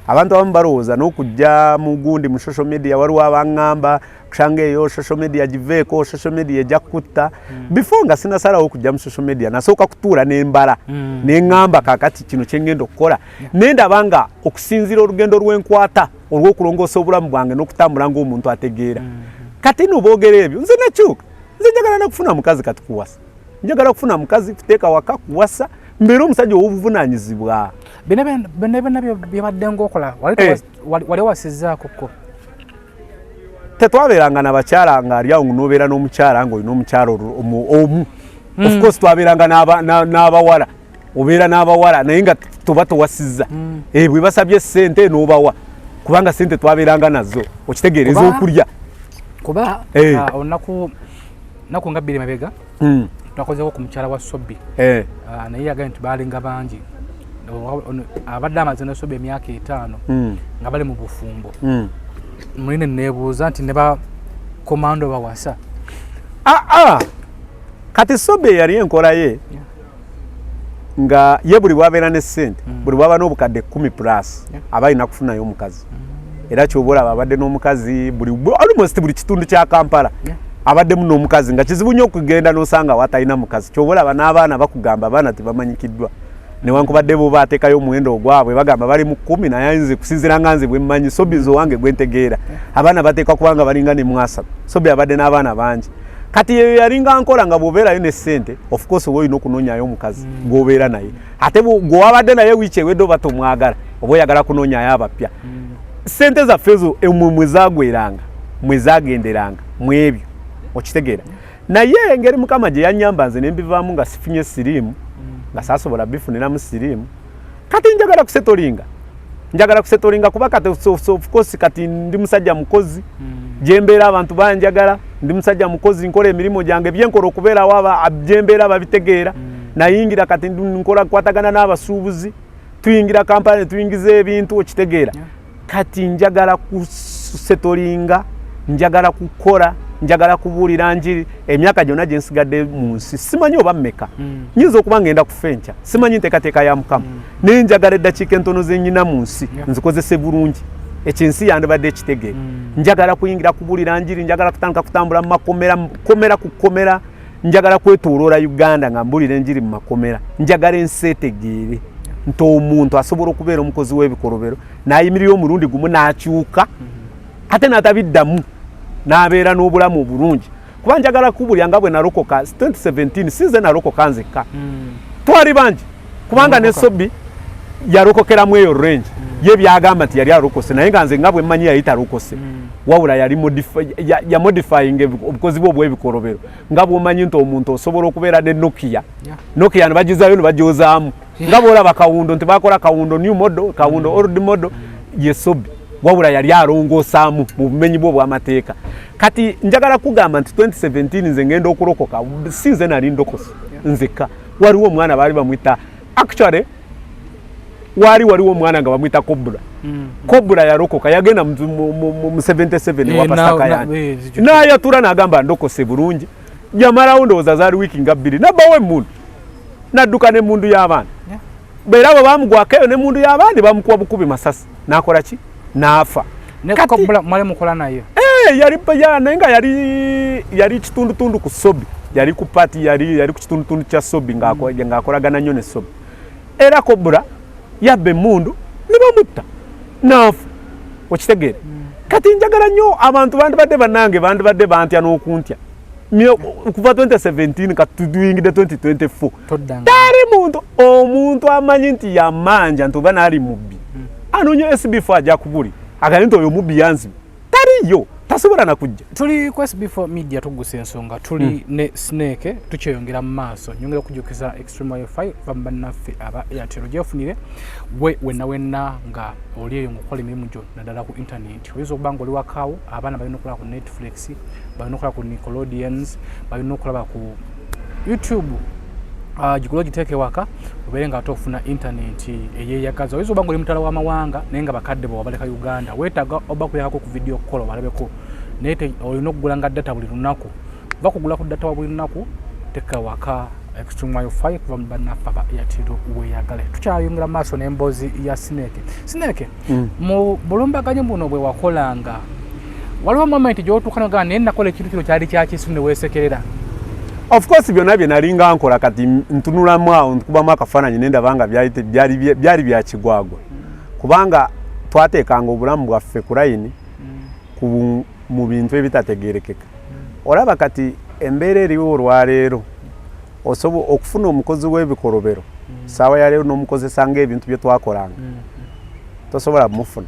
abantu abamu balowooza n'okujja mu gundi mu social media waliwo abaŋŋamba kushanga eyo social media giveeko social media ejja kutta before nga sinasalawo okujja mu social media nasooka kutuula n'embala neŋŋamba kaakati kino kye ngenda okukola nendaba nga okusinziira olugendo lw'enkwata olw'okulongoosa obulamu bwange n'okutambula ng'omuntu ategeera kati noboogera ebyo nze nakyuka nze njagala nakufuna mukazi kati kuwasa njagala kufuna mukazi kuteeka waka kuwasa mbeera omusajja ow'obuvunaanyizibwa byonna byabadde ng'okola wali wasizzaako ko tetwabeeranga nabakyala nga ali awo n'obeera n'omukyala ng'olina omukyala omu of course twabeeranga n'abawala obeera n'abawala naye nga toba towasizza bwe basabye ssente n'obawa kubanga ssente twabeeranga nazo okitegeereza okulya kuba olunaku nga 2 mabega twakozeeko ku mukyala wa Sabbi naye yagaye nti baalinga bangi abadde amaze ne Sabbi emyaka 5 nga bali mu bufumbo mulina neebuuza nti ne bakomando bawasa kati Sabbi yali enkola ye nga ye buli bwabeera ne ssente buli bwaba n'obukadde 10 plus aba alina kufunayo omukazi era kyoba olaba abadde n'omukazi almost buli kitundu kya Kampala abaddemu n'omukazi nga kizibu nnyo okugenda n'osanga watalina mukazi kyoba olaba n'abaana bakugamba abaana tebamanyikiddwa newankubadde bo baateekayo omuwendo ogwabwe bagamba bali mu 10 naye ayinza kusinziira nga nze bwe mmanyi Sabbi wange gwe ntegeera abaana bateekwa kubanga balinga ne mwasa Sabbi abadde n'abaana bangi kati yeyo yalinga nkola nga bw'obeerayo ne ssente of course oba olina okunoonyayo omukazi gw'obeera naye ate gwe wabadde naye wiiki ewedde oba tomwagala oba oyagala kunoonyayo abapya ssente zaffe ezo mwe zaagweranga mwe zaagenderanga mu ebyo okitegeera naye engeri Mukama gye yannyamba nze ne mbivaamu nga sifunye siriimu nga saasobola bifuniramu siriimu kati njagala kusetolinga kuba kati of course kati ndi musajja mukozi gyembeera abantu banjagala ndi musajja mukozi nkola emirimu gyange byenkola okubeerawo gyembeera babitegeera nayingira kati nkola kukwatagana n'abasuubuzi tuyingira Kampala ne tuyingiza ebintu okitegeera kati njagala kusetolinga njagala kukola njagala kubuulira njiri emyaka gyonna gye nsigadde mu nsi simanyi oba mmeka nyinza okuba ngenda kufenca simanyi nteekateeka ya Mukama naye njagala eddakiika entono ze nnyina mu nsi nzikozese bulungi ekinsi yandibadde ekitegeera njagala kuyingira kubuulira njiri njagala kutandika kutambula mu makomera ku komera njagala kwetooloola Uganda nga mbuulira enjiri mu makomera njagala ensi etegeere nti omuntu asobola okubeera omukozi w'ebikolobero n'ayimirira omulundi gumu n'akyuka ate n'atabiddamu n'abeera n'obulamu obulungi kuba njagala kubuulira nga bwe nalokoka 2017 sinze nalokoka nzekka twali bangi kubanga ne Sobi yalokokeramu eyo range ye byagamba nti yali alokose naye nga nze nga bwe mmanyi yali talokose wabula yali modifying obukozi bwe obw'ebikolobero nga bw'omanyi nti omuntu osobola okubeera ne Nokia ne bagizaayo ne bagyozaamu nga bw'olaba kawundo nti bakola kawundo new model kawundo old model ye Sobi wabula yali alongoosaamu mu bumenyi bwe obw'amateeka kati njagala kugamba nti 2017 nze ngenda okulokoka sinze nali ndokose nzekka waliwo omwana baali bamwita actually waliwo omwana nga bamwita Kobula yalokoka yagenda mu 77 wa pasaka yani n'ayatula n'agamba ndokose bulungi yamalawo ndowooza zaali wiiki nga 2 nabbawo emmundu n'adduka n'emmundu y'abaana beera bwe baamugwako eyo n'emmundu y'abaandi bamukuba bukubi masasi n'akola ki n'afa Kobula mwali mukola naye naye nga yali kitundutundu ku Sobi yali ku pati yali ku kitundutundu kya Sobi ng'akolagana nnyo ne Sobi era Kobula yabba emmundu ne bamutta n'afa okitegeera kati njagala nnyo abantu bandibadde bannange bandibadde bantya n'okuntya kuva 2017 katuyingidde 2024 tali omuntu amanyi nti yamanja nti oba naali mubbi anonyo SB4 ajja kubuli agali nti oyo mubbi yanzibu taliyo tasobola nakujja tuli ku SB4 Media Tuggussa Enssonga tuli ne Snake tukyeyongera mu maaso nyongera okujukiza Extreme Wi-Fi bannaffe aba Airtel gyefunire wenna nga oli eyo ngaokola emirimu gyo naddala ku internet oyinza okuba nga oli wakaawo abaana balina okulaba ku Netflix balina okulaba ku Nickelodeons balina okulaba ku YouTube gikulo giteeke waka obeere nga ate ofuna internet eyeyagaza oyinza oba nga oli mutala w'amawanga naye nga bakadde bo wabaleka Uganda weetaaga oba kulekako ku video call balabeko naye olina okugula nga data buli lunaku oba kugula ku data wa buli lunaku teka waka Extreme Wi-Fi kuva mu bannaffe aba Airtel weeyagale tukyayongera maaso n'emboozi ya Snake mu bulumbaganyi buno bwe wakolanga waliwo moment gy'otuuka naye nakola ekintu kino kyali kyakisu ne weesekerera of course byonna bye nalinga nkola kati ntunulamu awo nkubamu akafaananyi nendaba nga byali bya kigwagwa kubanga twateekanga obulamu bwaffe ku layini mu bintu ebitategeerekeka olaba kati embeera eriwo olwaleero osobola okufuna omukozi w'ebikolobero saawa ya leero n'omukozesa ng'ebintu bye twakolanga tosobola mufuna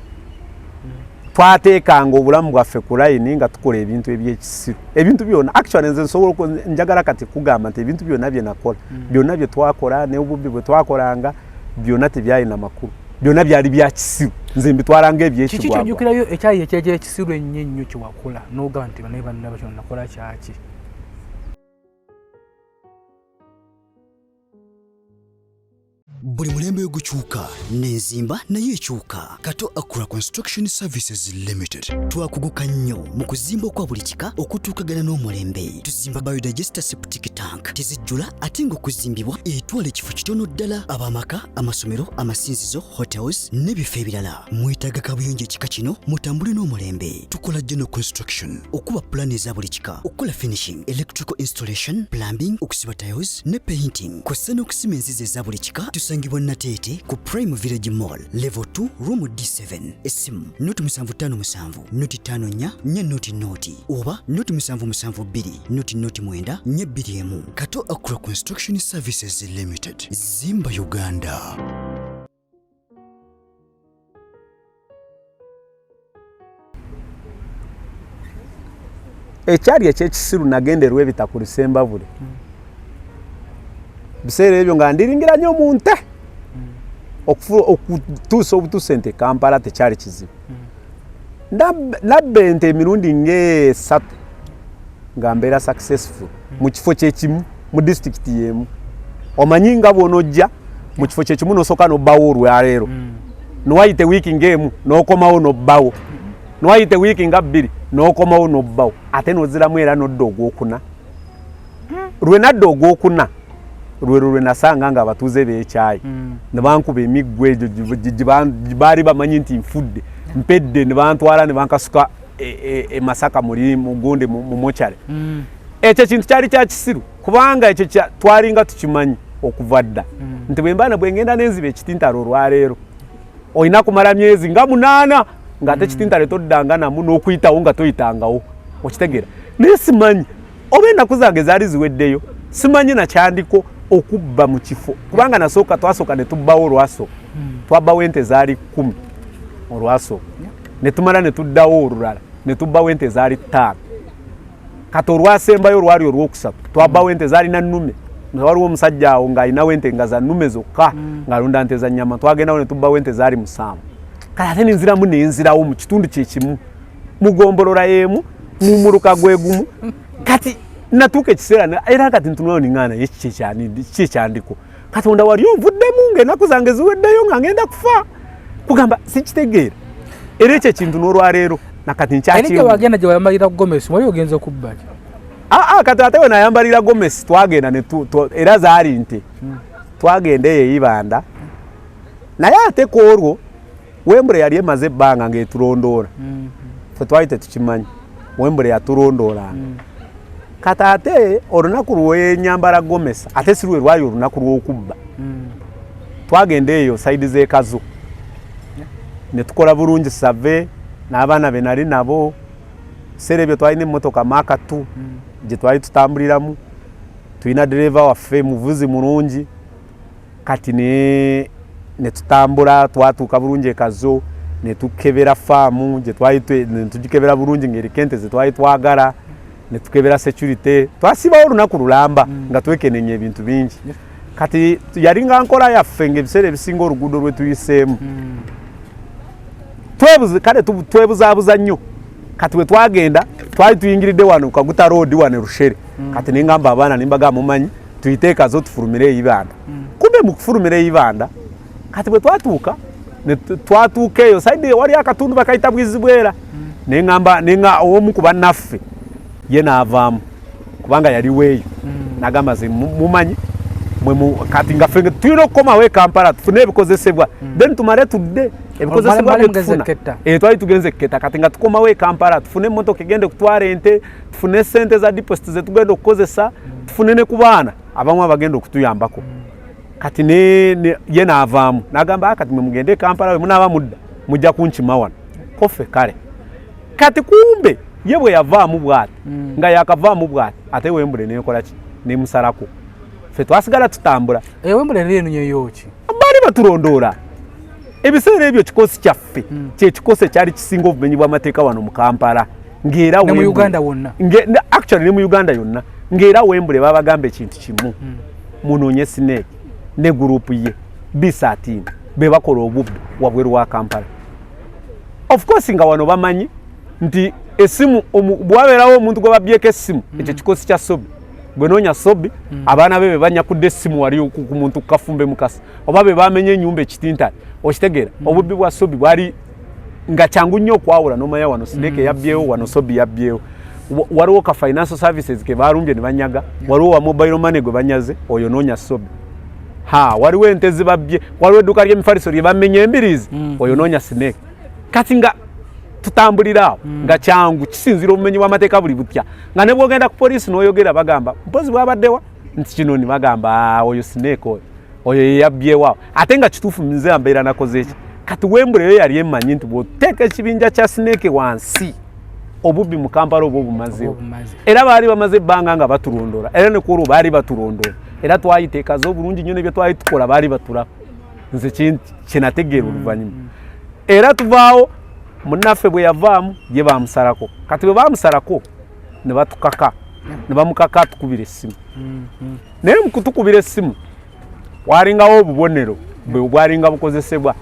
twateekanga obulamu bwaffe ku layini nga tukola ebintu ebyekisiru ebintu byonna actually nze nsobola njagala kati kugamba nti ebintu byonna bye nakola byonna bye twakola n'obubbi bwe twakolanga byonna tebyalina makulu byonna byali bya kisiru nze mbitwalanga ebyekigwagwa kiki kyojjukirayo ekyayi ekyekisiru ennyo ennyo kyewakola n'ogamba nti banaye bannaba kino nakola kyaki buli mulembe gukyuka n'enzimba nayo ekyuka Kato Akura Construction Services Limited twakuguka nnyo mu kuzimba okwa buli kika okutuukagana n'omulembe tuzimba biodigester septic tank tezijjula ate ng'okuzimbibwa etwala ekifo kitono ddala ab'amaka amasomero amasinzizo hotels n'ebifo ebirala mwetaaga kabuyonjo ekika kino mutambule n'omulembe tukola general construction okuba plan eza buli kika okukola finishing electrical installation plumbing okusiba tiles ne painting kw'ossa n'okusima enzizi eza buli kika tusangibwa Nateete ku Prime Village Mall level 2 room D7 esimu noti 757 noti 54 nya noti oba noti 772 noti 9 2 Kato Akura Construction Services Limited Zimba Uganda. Ekyali ekyekisiru nagenderwa ebitakulisemba bule biseera ebyo nga ndiringira nnyo mu nte okutuusa obutuusa ente Kampala tekyali kizibu nabba ente emirundi ng'esatu nga mbeera successful mu kifo kyekimu mu disitulikiti y'emu omanyi nga bw'onojja mu kifo kyekimu n'osooka n'obbawo olwaleero nowayite wiiki ng'emu n'okomawo n'obbawo nwayite wiiki nga 2 n'okomawo n'obbawo ate n'oziramu era n'odda ogwokuna lwe nadda ogwokuna lwe nasanga nga abatuuze b'ekyayi ne bankuba emiggo egyo gye baali bamanyi nti nfudde mpedde ne bantwala ne bankasuka Masaka muri mugonde mu mochare ekyo kintu kyali kya kisiru kubanga ekyo twalinga tukimanyi okuvadda nti bwembana bwengenda nenzibe ekitintalo olwaleero oyina kumala myezi nga 8 nga ate kitintalo toddanga namu n'okuyitawo nga toyitangawo okitegera nesimanyi oba ennaku zange zaali ziweddeyo simanyi na kyandiko okubba mu kifo kubanga nasooka twasooka ne tubbawo olwaso twabbawo ente zaali 10 olwaso ne tumala ne tuddawo olulala ne tubbawo ente zaali 5 kati olwasembayo olwali olwokusatu twabbawo ente zaali na nnume waliwo omusajja awo ng'alinawo ente nga za nnume zokka ng'alunda nte za nnyama twagendawo ne tubbawo ente zaali 7 kati ate nenziramu nenzirawo mu kitundu kyekimu mugombolola y'emu mumuluka gwe gumu kati natuuka ekiseera era kati ntunulawo ningana yekikyandiko katonda wali onvuddemu ng'ennaku zange ziweddeyo nga ngenda kufa kugamba sikitegeera era ekyo ekintu n'olwaleero nakati nkyakiri wagenda gye wayambalira gomesi wali ogenza okubba kati ate we nayambalira gomesi twagenda era zaali nte twagenda eyo eyibanda naye ate ku olwo Wembule yali emaze ebbanga ng'etulondoola ffe twali tetukimanyi Wembule yatulondoolanga kati ate olunaku lw'enyambala gomesi ate si lwe lwali olunaku lw'okubba twagenda eyo sayidi z'ekazo ne tukola bulungi save n'abaana be nali nabo seera ebyo twalina emmotoka Mark 2 gye twali tutambuliramu tulina dereva waffe muvuzi mulungi kati ne tutambula twatuuka bulungi ekazo ne tukebera faamu gye twali tugikebera bulungi ng'eriko ente ze twali twagala ne tukebera security twasibawo olunaku lulamba nga twekenenya ebintu bingi kati yali nga nkola yaffe ng'ebiseera ebisinga oluguudo lwe tuyiseemu twebuzaabuza nnyo kati we twagenda twali tuyingiridde wano Kaguta road wano Rushere kati nengamba abaana nimbaga mumanyi tuyiteekazo tufulumire eyibanda kumbe mu kufulumira eyibanda kati bwe twatuuka ne twatuuka eyo saidi wali akatundu bakayita Bwizibwera nenga omu ku bannaffe ye n'avaamu kubanga yali weeyo nagamba ze mumanyi kati nga ffe tulina okukomawo e Kampala tufune ebikozesebwa then tumale tudde ebikozesebwa byetufuna twali tugenze Keta kati nga tukomawo e Kampala tufune emmotoka egende kutwala ente tufune sente za deposit zetugenda okukozesa tufune ne ku baana abamu abagenda okutuyambako kati ye n'avaamu n'agamba kati mwe mugende e Kampala we munaaba mudda mujja kunkima wano koffe kale kati kumbe ye bwe yavaamu bw'ati nga yakavaamu bw'ati ate Wembule neekola ki nemusalako ffe twasigala tutambula Wembule neenunyeyo ki baali batulondoola ebiseera ebyo kikosi kyaffe kyekikosi kyali kisinga obumenyi bw'amateeka wano mu Kampala ng'era ne mu Uganda wonna actually ne mu Uganda yonna ng'era Wembule babagamba ekintu kimu munoonye Snake ne gurupu ye B13 be bakola obubbi wabweru wa Kampala of course nga wano bamanyi nti esimu bwabeerawo omuntu gwe babyeko essimu ekyo kikosi kya Sobi gwe noonya Sobi abaana be banyakudde essimu wali ku muntu kafumbe mukasa oba be bamenye ennyumba ekitintale okitegeera obubbi bwa Sobi bwali nga kyangu nnyo okwawula n'omanya wano Snake yabyewo wano Sobi yabyewo waliwo ka financial services ke balumbye ne banyaga waliwo wa mobile money gwe banyaze oyo noonya Sobi waliwo ente zibabbye waliwo edduuka ly'emifaliso lye bamenye embirizi oyo noonya Snake kati nga tutambulira awo nga kyangu kisinzira obumenyi bw'amateeka buli butya nga ne bwogenda ku poliisi n'oyogera bagamba mpozi bwabaddewa nti kino ni bagamba oyo Snake oyo yeyabbyewo awo ate nga kituufu nze mbeera nakoze eki kati Wembule yo yali emanyi nti bw'oteeka ekibinja kya Snake wansi obubbi mu Kampala oba obumazeewo era baali bamaze ebbanga nga batulondoola era ne kwolwo baali batulondoola era twayiteekazo obulungi nnyo nebyo twali tukola baali batulako nze kyenategeera oluvannyuma era tuvaawo munnaffe bwe yavaamu ye bamusalako kati bwe bamusalako ne batukaka ne bamukaka tukubira essimu naye mu kutukubira essimu walingawo obubonero bwe bwalinga bukozesebwa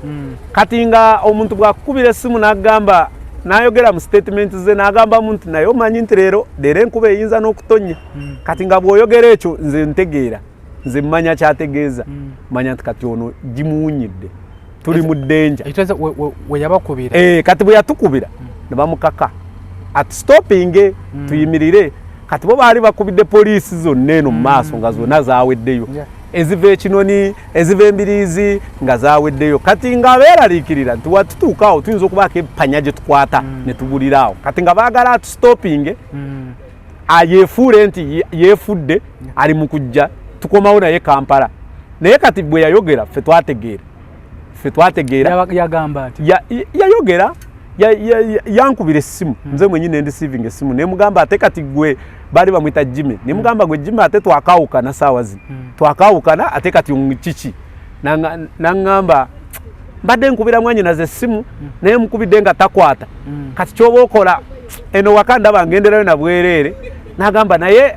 kati nga omuntu bwakukubira essimu n'agamba n'ayogera mu statement ze n'agambamu nti naye omanyi nti leero enkuba eyinza n'okutonnya kati nga bw'oyogera ekyo nze ntegeera nze mmanya kyategeeza manya nti kati ono gimuwunyidde tuli mu ddenja we yabakubira kati bwe yatukubira ne bamukaka at stopping tuyimirire kati bo bali bakubidde police zonna eno mu maaso nga zonna zaaweddeyo eziva ekinoni eziva embiriizi nga zaaweddeyo kati nga beeraliikirira nti watutuukaawo tuyinza okubaako epanya gye tukwata ne tubuliraawo kati nga baagala atustopinge yeefuule nti yeefudde ali mu kujja tukomawo naye Kampala naye kati bwe yayogera ffe twategeera yayogera yankubira essimu nze mwenyine ndi receiving essimu ne mugamba ate kati gwe bali bamwita Jimmy ne mugamba gwe Jimmy ate twakawukana saawa zino twakawukana ate kati kiki nangamba mbadde nkubira mwannyinaze essimu naye mukubidde nga takwata kati kyoba okola eno waka ndaba ngenderayo na bwereere nagamba naye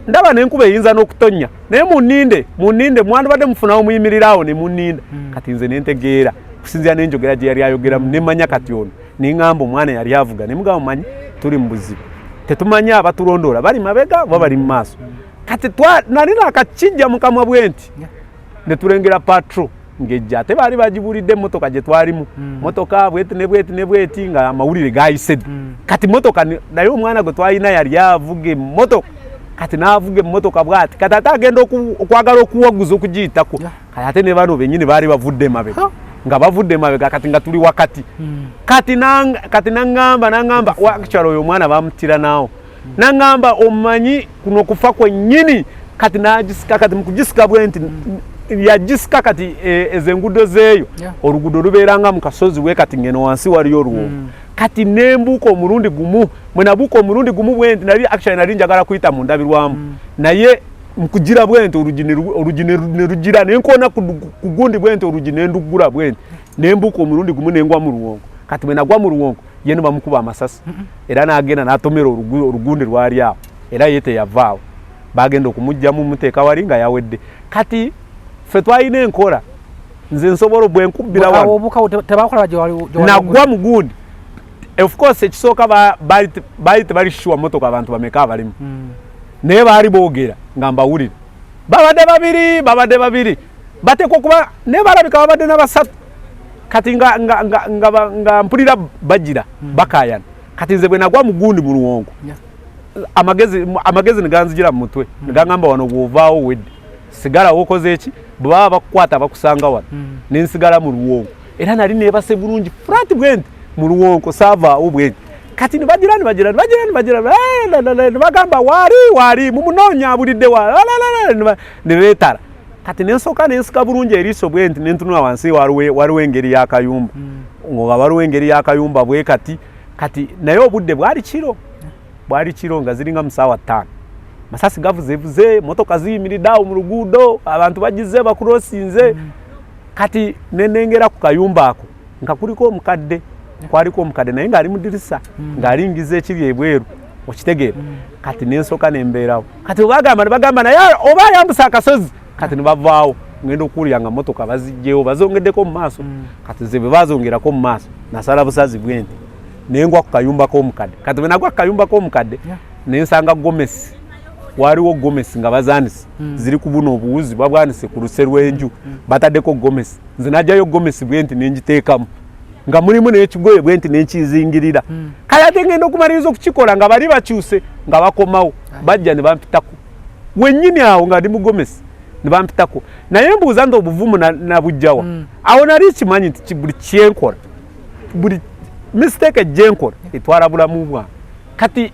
ndaba nenkuba eyinza n'okutonya naye muninde mwandibadde mufunawo muyimirirawo ne munninda kati nze nentegeera kusinzira n'enjogera gye yali ayogeramu nemanya kati ono neŋŋamba omwana yali avuga ne mugamba manyi tuli mu buzibu tetumanya abatulondoola bali mabega oba bali mu maaso kati nali nakakijja mu kamwa bwenti ne tulengera patro ngejja ate baali bagibulidde emmotoka gye twalimu motoka bweti ne bweti nga amawulire gayise kati motoka naye omwana gwe twalina yali avuga emmotoka kati n'avuga emmotoka bwati kati ate agenda okwagala okuwaguza okugiyitako kati ate ne bano bennyini baali bavudde emabega nga bavudde emabega kati nga tuli wakati kati nangamba wakikyalo oyo omwana bamutira naawo nangamba omanyi kuno kufa kwennyini kati nagisika kati mukugisika bwenti yagisika kati ezengudo zeeyo oluguudo lubeeranga mu kasozi we kati ngeno wansi waliyo oluwo kati nembuuka omulundi gumu mwe nabuuka omulundi gumu bwenti nali njagala kuyita mu ndabirwamu naye mkugira bwenti olugi ne rugira nenkoona ku gundi bwenti olugi nenduggula bwenti nembuuka omulundi gumu nengwa mu luwongo kati bwe nagwa mu luwongo ye ne bamukuba amasasi era n'agenda n'atomera olugundi lwali awo era ye teyavaawo bagenda okumugjamu muteeka wali nga yawedde kati ffe twalina enkola nze nsobola bwe nkubbira nagwa mu gundi of course ekisooka baali tebalishuwa motoka abantu bameka abalimu naye baali boogera nga mbawulire babadde babiri bateekwa okuba naye balabika babadde n'abasatu kati nga mpulira bagira bakayana kati nze bwe nagwa mu gundi mu luwongo amagezi neganzijira mu mutwe negangamba wano bw'ovaawo wedde sigala wokoze eki bwe baba bakukwata bakusanga wano nensigala mu luwongo era nali neebase bulungi flat bwenti mu luwongo saavaawo bwenti kati nibagirani nibagamba waali mumunoonya abulidde nebeetala kati nensooka nensika bulungi eriiso bwenti nentunula wansi waliwo engeri y'akayumba nga waliwo engeri y'akayumba bwe kati naye obudde bwali kiro nga ziringa mu ssaawa 5 masasi gavuzevuze motoka ziyimiridde awo mu luguudo abantu bagize bakulosinze kati nenengera ku kayumba ako nga kwaliko omukadde naye ng'ali mu ddirisa ng'alingiza ekiri ebweru okitegeera kati nensooka nembeerawo kati nebagamba naye oba ayambusa akasozi kati nebavaawo ngenda okuwulira nga motoka bazigyewo bazongeddeko mu maaso kati ze bwe bazongerako mu maaso nasala busazi bwenti nengwa ku kayumba k'omukadde kati bwe nagwa ku kayumba k'omukadde nensanga gomesi waliwo gomesi nga bazanise ziri kubuna obuwuzi babwanise ku luse lw'enju bataddeko gomesi nze najjayo gomesi bwenti nenjiteekamu nga mulimu n'ekigoye bwenti nenkizingirira kale ate ngenda okumaliriza okukikola nga bali bakyuse nga bakomawo bajja ne bampitako wennyini awo nga ndi mugomesi ne bampitako naye mbuuza nti obuvumu nabujjawa awo nali kimanyi nti buli kyenkola buli mistake gyenkola etwala bulamu bwange kati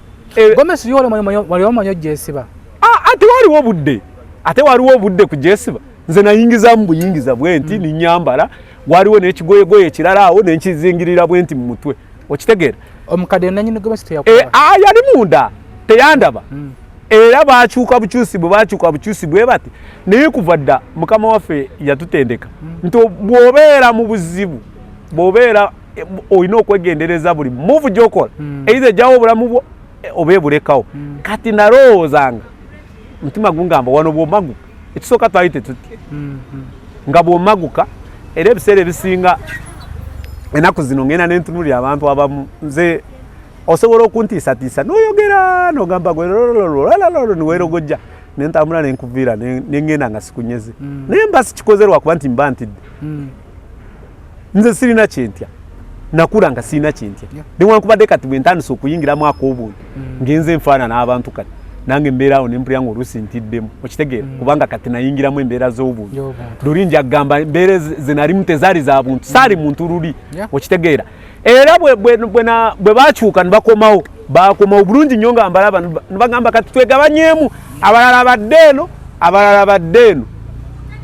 gomesi waliwo manyo gyesiba ate waliwo obudde ku gyesiba nze nayingizamu buyingiza bwenti ninyambala waliwo n'ekigoyegoye ekirala awo nenkizingirira bwenti mu mutwe okitegeera omukadde nanyini gomesi teyakuba yali munda teyandaba era bakyuka bukyusi bwe bati naye kuva dda mukama waffe yatutendeka nti bw'obeera mu buzibu bw'obeera olina okwegendereza buli muvu gyokola eize ejjawo obulamu bwo obeebulekawo kati nalowoozanga mutima gungamba wano bw'omaguka ekisooka twali tetuti nga bw'omaguka era ebiseera ebisinga ennaku zino ngenda nentunulira abantu abamu nze osobola okuntiisatiisa n'oyogera n'ogamba gwe niweerogojja nentambula nenkuviira nengenda nga sikunyeze naye mba sikikoze lwakuba nti mba ntidde nze sirina kyentya nakula nga sina kintu newankubadde kati bwe ntandise okuyingiramu ak'obuntu ngenze nfaana n'abantu kati nange embeerawo nempulira ng'oluusi ntiddemu okitegeera kubanga kati nayingiramu embeera z'obuntu luli nja kugamba embeera ze nalimu tezaali za buntu saali muntu luli okitegeera era bwe bakyuka ne bakomawo bulungi nnyo nga mbalaba ne bagamba kati twegabanyeemu abalala badde eno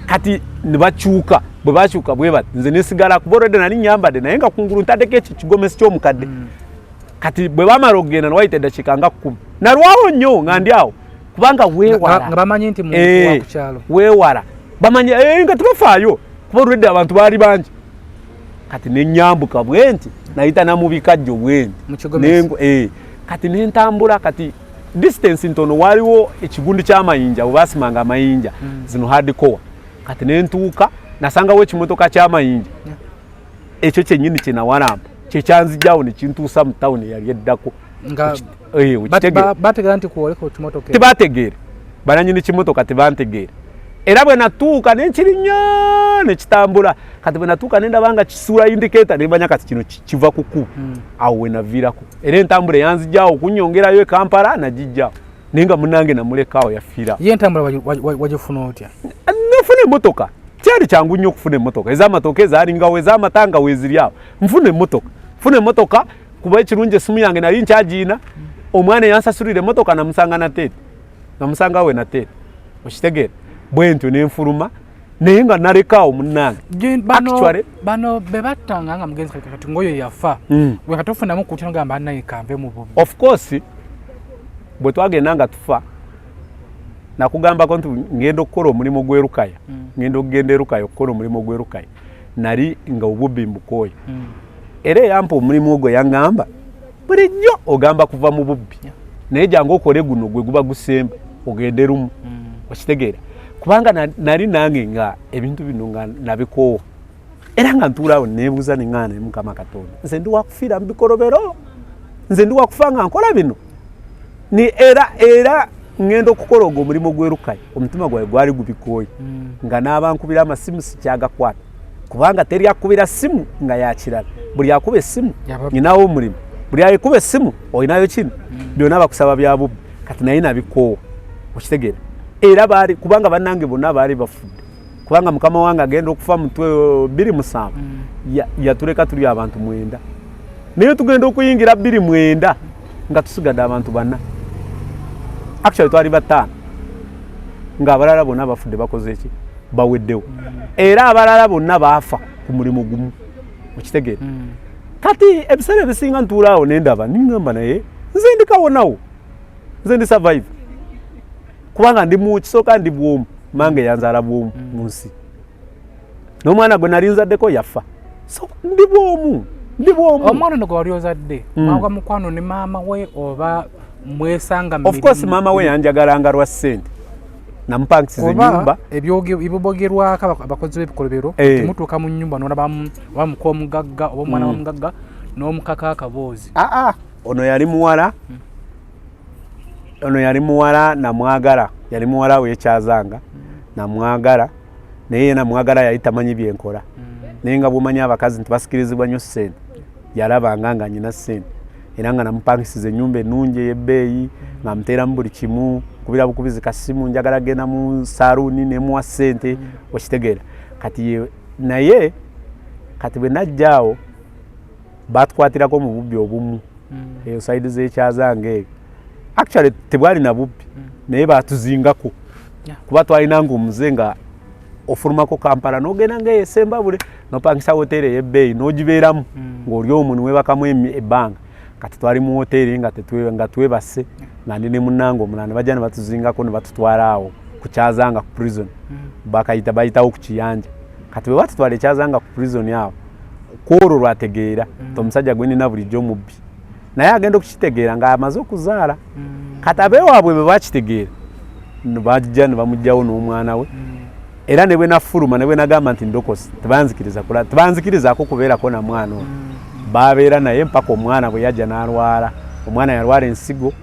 kati ne bakyuka bwe bakyuka bwe bati nze nesigala kuba olwedde nali nyambadde naye nga kungulu ntaddeko ekyo kigomesi ky'omukadde kati bwe bamala okugenda ne wayita eddakiika nga 10 nalwawo nnyo nga ndi awo kubanga weewala nga bamanyi nti muntu wa ku kyalo weewala bamanyi nga tebafaayo kuba olwedde abantu baali bangi kati nenyambuka bwe nti nayita namubikajjo bwe nti kati nentambula kati distance ntono waliwo ekigundi ky'amayinja bwe basimanga amayinja zino hardcore kati nentuuka nasangawo ekimotoka ky'amayinja ekyo kyennyini kyenawalampa kyekyanzijjawo nekintuusa mu tawuni yali eddako bategeera nti kuwoleka kimotoka tebategeere bananyini kimotoka tebantegeere era bwe natuuka nenkirinya nekitambula kati bwe natuuka nendabanga kisuula indicator nemanya kati kino kiva ku kkubo awo we naviirako era entambula yanzijjawo okunyongerayo e Kampala nagijjawo naye nga munange namulekaawo yafiira ye entambula wagifuna otya nefuna emmotoka kyali kyangu nnyo okufuna emmotoka ez'amatooka ezaalingawo ez'amatanga weeziri awo nfuna emmotoka kuba ekirungi essimu yange nali nkyagiina omwana yansasulira emmotoka namusanga nateete namusangawe nateete okitegeera bwe ntyo nenfuluma naye nga nalekaawo munnange bano be battanga nga mugenzi kati ngoyo yafa bwe katofunamu kutya nogamba naye kanve mu bubi of course bwe twagenda nga tufa nakugambako nti ngenda okukola omulimu gw'erukaya ngenda okugenda erukaya okukola omulimu gw'erukaya nali nga obubbi mbukooya era eyampa omulimu ogwo yaŋŋamba bulijjo ogamba kuva mu bubbi naye jangu okole guno gwe guba gusemba ogende rumu okitegeera kubanga nali nange nga ebintu bino nga nabikoowa era nga ntuulaawo neebuuza neŋŋaana Mukama Katonda nze ndi wakufiira mu bikolobero nze ndi wakufa nga nkola bino era ngenda okukola ogwo omulimu gw'erukaya omutima gwawe gwali gubikooye nga n'abankubira amasimu sikyagakwata kubanga teri akubira simu nga yakirala buli akuba essimu nyinawo omulimu buli ayekuba essimu olinayo kino byonna bakusaba bya bubbi kati naye nabikoowa okitegeera era baali kubanga bannange bonna baali bafudde kubanga mukama wange agenda okufa mu 27 yatuleka tuli abantu 9 naye tugenda okuyingira 29 nga tusigadde abantu 4 actually twali 5 nga abalala bonna bafudde bakoze eki baweddewo era abalala bonna baafa ku mulimu gumu okitegeera kati ebiseera ebisinga ntuulaawo nendaba ningamba naye nze ndikawonawo nze ndi survive kubanga ndi mu kisooka ndi bwomu mange yanzaala bwomu mu nsi n'omwana gwe nali nzaddeko yafa so ndi bwomu omwana ono gwe wali ozadde mwawa mukwano ne maama we oba mwesanga of course maama we yanjagalanga lwa ssente nampangisiza ennyumba ebibogerwako abakozi b'ebikolobero temutuuka mu nnyumba noona bamuka omugagga oba omwana w'omugagga n'omukaka akaboozi ono yali muwala namwagala yali muwala w'ekyazanga namwagala naye namwagala yali tamanyi byenkola naye nga bw'omanyi abakazi nti basikirizibwa nnyo ssente yalabanga nga nyina ssente era nga namupangisiza ennyumba ennungi ey'ebbeeyi nga muteeramu buli kimu kubira bukubizi kasimu njagala genda mu saluuni nemuwa ssente okitegeera kati naye kati bwe najjaawo batukwatirako mu bubbi obumu eyo sayidi z'ekyazanga eyo actually tebwali na bubbi naye batuzingako kuba twalinanga omuze nga ofulumako Kampala n'ogenda ng'eyesembabule nopangisa hoteeri ey'ebbeeyi n'ogibeeramu ng'oli omu niwebakamu ebbanga kati twali mu hoteeri nga twebase nga ndi ne munnange omulala ne bajja ne batuzingako ne batutwala awo ku Kyazanga ku prison bayitawo ku Kiyanja kati bwe batutwala ekyazanga ku prison awo kwolwo lwategeera omusajja gwe nina bulijjo mubbi naye agenda okukitegeera ng'amaze okuzaala kati abeewaabwe bwe bakitegeera bajja ne bamugjawo n'omwana we era ne bwe nafuluma ne bwe nagamba nti ndokosi tebanzikirizaako kubeerako na mwana oyo babeera naye mpaka omwana bwe yajja n'alwala omwana yalwala ensigo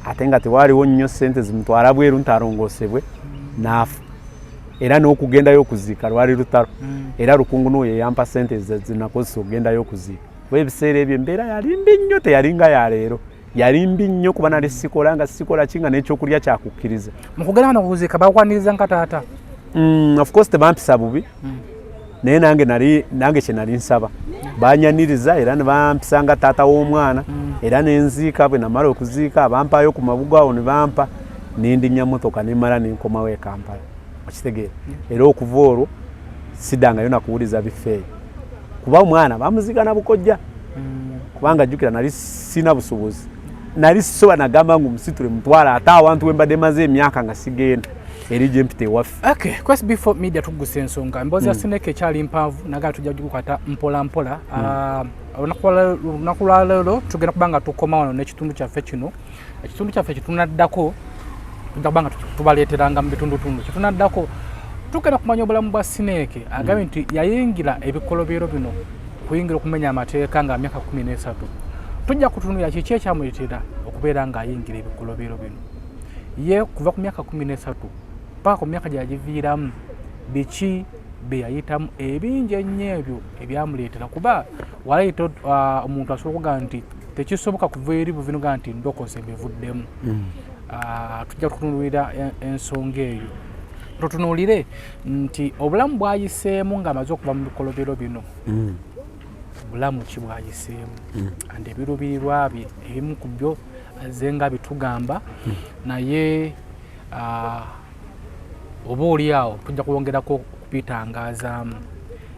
ate nga tewaaliwo nnyo ssente zimutwala bweru ntarongoosebwe n'afa era n'okugendayo okuziika lwali lutalo era lukungu n'oyo yampa sente zinakozesa okugendayo okuziika ebiseera ebyo embeera yali mbi nnyo teyalinga ya leero yali mbi nnyo kuba nali sikola nga sikola kinga n'ekyokulya kyakukkiriza mu kugenda wano okuziika bakwaniriza nka taata of course tebampisa bubi naye nange kye nali nsaba banyaniriza era ne bampisa nga taata w'omwana era n'enziika bwe namala okuziika abampaayo ku mabuga awo ne bampa n'endinnya motoka nemala nenkomawo e Kampala okitegeera era okuva olwo siddangayo nakuwuliza bifeeyo kuba omwana bamuziika na bukojja kubanga jjukira nali sina busobozi nali sisoba nagamba ngu musitule mutwala ate awantu wembadde maze emyaka nga sigenda eri gye mpita ewaffe okay SB4 Media Tuggussa Enssonga emboozi ya Seneca ekyali mpanvu nagala tujja kukwata mpola mpola olunaku lwa leero tugenda kuba nga tukoma wano n'ekitundu kyaffe kino ekitundu kyaffe kitunaddako tujja kuba nga tubaleeteranga mu bitundutundu kitunaddako tugenda kumanya obulamu bwa Seneca agambye nti yayingira ebikolobero bino kuyingira okumenya amateeka nga myaka 13 tujja kutunulira kiki ekyamuleetera okubeera nga ayingira ebikolobero bino ye kuva ku myaka 13 paka ku myaka gyagiviiramu biki bye yayitamu ebingi ennyo ebyo ebyamuleetera kuba walayita omuntu asobola okugaa nti tekisoboka kuva eri buvinoga nti ndokoze mbivuddemu tujja kutunulira ensonga eyo tutunuulire nti obulamu bwayiseemu ng'amaze okuva mu bikolobero bino bulamu ki bwayiseemu andi ebiruubirirwa bye ebimu ku byo azze nga bitugamba naye oba oli awo tujja kwongerako okubitangazaamu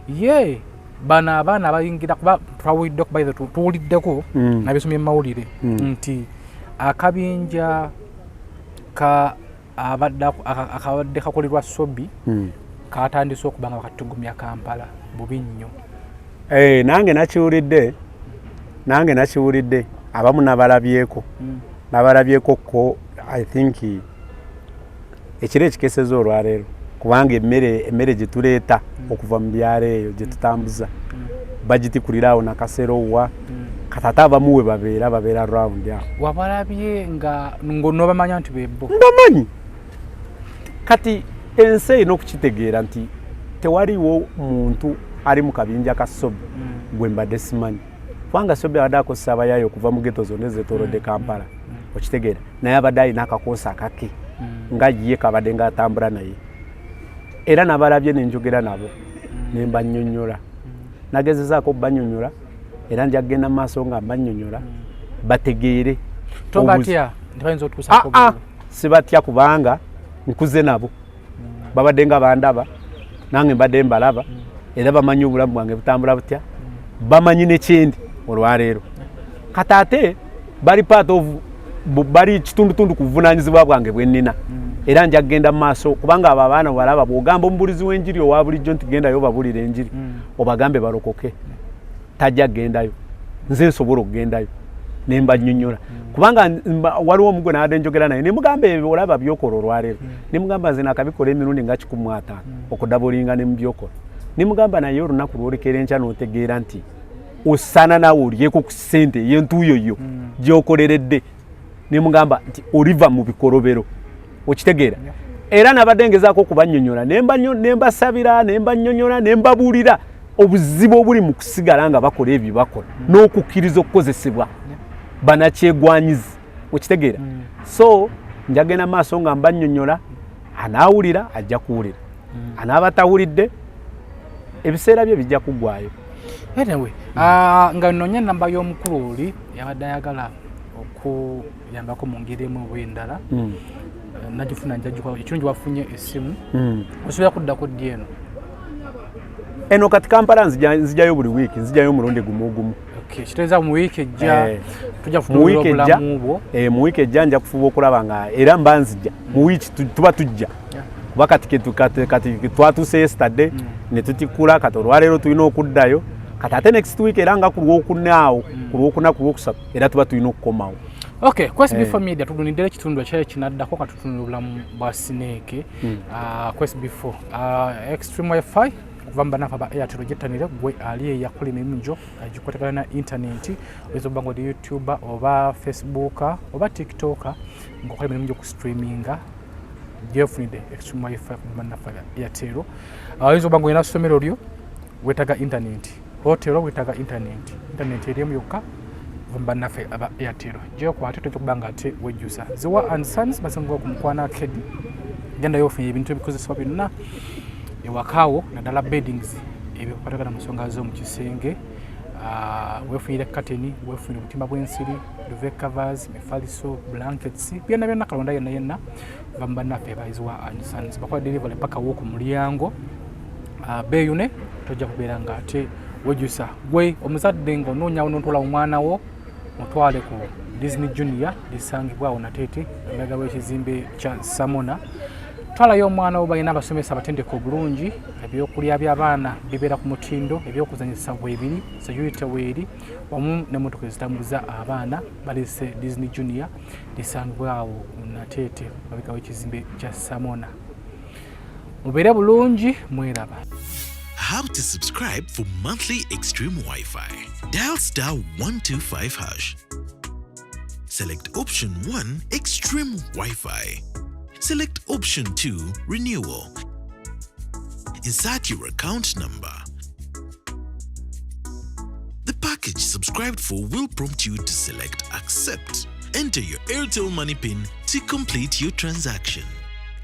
ye bano abaana abayingira kuba tuwuliddeko nabisomye mu mawulire nti akabinja akabadde kakolebwa Sobi katandise okuba nga bakatugumya Kampala bubi nnyo nange nakiwulidde abamu nabalabyeko ko I think ekiro ekikeseza olwaleero kubanga emmere gye tuleeta okuva mu byalo eyo gye tutambuza bagitikuliraawo nakaserowa katata abamu we babeera round awo wabalabye nga n'obamanya nti bebo mbamanyi kati ensi erina okukitegeera nti tewaliwo muntu ali mu kabinja ka Sobi gwe mbadde simanyi kubanga Sobi abadde akozesa abayaayo okuva mu geto zonna ezetoolodde Kampala okitegeera naye abadde alina akakoosi akake nga ye kabadde ng'atambula naye era nabalabye nenjogera nabo nembannyonnyola nagezezaako banyonnyola era nja kugenda mu maaso nga mbanyonnyola bategeere tobatya ntibayinza otuusaako sibatya kubanga nkuze nabo babadde nga bandaba nange mbadde mbalaba era bamanyi obulamu bwange butambula butya bamanyi nekyendi olwaleero kati ate bali part of bali kitundutundu ku buvunaanyizibwa bwange bwe nnina era nja kugenda mu maaso kubanga abo abaana balaba bw'ogamba omubulizi w'enjiri owa bulijjo nti gendayo obabulira enjiri obagambe balokoke tajja kugendayo nze nsobola okugendayo ne mbanyonnyola kubanga waliwo omugwe nawadde njogera naye ne mugamba ebyo olaba byokola olwaleero ne mugamba nze nakabikola emirundi nga 15 okudabulinga ne mu byokola ne mugamba naye olunaku lwolekera enkya n'otegeera nti osana nawe olyeko ku ssente y'entuuyo yo gy'okoleredde ne mugamba nti oliva mu bikolobero okitegeera era nabadde ngezaako okubannyonnyola ne mbasabira ne mbannyonnyola ne mbabuulira obuzibu obuli mu kusigala nga bakola ebyo bakola n'okukkiriza okukozesebwa banakyegwanyizi okitegeera so njagenda maaso nga mbannyonnyola anaawulira ajja kuwulira anaabatawulidde ebiseera bye bijja kuggwayo anyway nga nnonya namba y'omukulu oli yabadde ayagala okuyambako mu ngeri emu oba endala nagifuna njagikuwa ekirungi wafunye essimu osobola kuddako ddi eno kati Kampala nzijayo buli wiiki nzijayo omulundi gumu kitegeeza mu wiiki ejja tujja kutunuulira obulamu bwo mu wiiki ejja nja kufuba okulaba nga era mba nzija mu wiiki tuba tujja kuba kati twatuuse yesterday ne tutikula kati olwaleero tulina okuddayo kati ate next week era nga ku lwokuna ku lwokusatu era tuba tulina okukomawo okay SB4 Media tugunidde ekitundu ekyo kinaddako katutunula obulamu bwa Seneca SB4 extreme wifi okuva mu banafu aba Airtel gyettanire gwe ali eyakola emirimu gyo agikwatagana na intaneti oyinza okuba ng'oli YouTuber oba Facebook oba TikTok ng'okola emirimu gyo ku streaminga gyefunidde extreme wifi bannaffe Airtel. Oyinza oba ng'olina ssomero lyo weetaaga internet, hotelo weetaaga internet erimu yokka bannaffe aba Airtel. Gyekwate tojja kuba nga ate wejjusa. Ziwa and Sons basinga ku Mukwana Arcade. Genda yofunye ebintu ebikozesebwa byonna ewakaawo naddala beddings ebikwatagana mu nsonga z'omu kisenge. Wefunire kateni, wefunire obutimba bw'ensiri, duvet covers, mifaliso, blankets, byonna kalonda yenna bannaffe bayiziwa and Sons bakola delivery paka w'oku mulyango. Beeyune tojja kubeera nga ate wejjusa. Gwe omuzadde ng'onoonyawo n'otwala omwana wo mutwale ku Disney Junior lisangibwawo Nateete emabega w'ekizimbe kya Samona. Twalayo omwana wo balina abasomesa abatendeke obulungi, ebyokulya by'abaana bibeera ku mutindo, ebyokuzanyisa bwebiri, security weeri, wamu n'emmotoka ezitambuza abaana balese Disney Junior lisangibwawo Nateete emabega w'ekizimbe kya Samona. Mubeere bulungi, mweraba. How to subscribe for monthly Extreme Wi-Fi. Dial *125#. Select option 1, Extreme Wi-Fi. Select option 2, Renewal. Insert your account number. The package subscribed for will prompt you to select Accept. Enter your Airtel Money PIN to complete your transaction.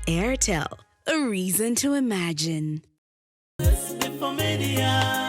Airtel, a reason to imagine. SB4 Media.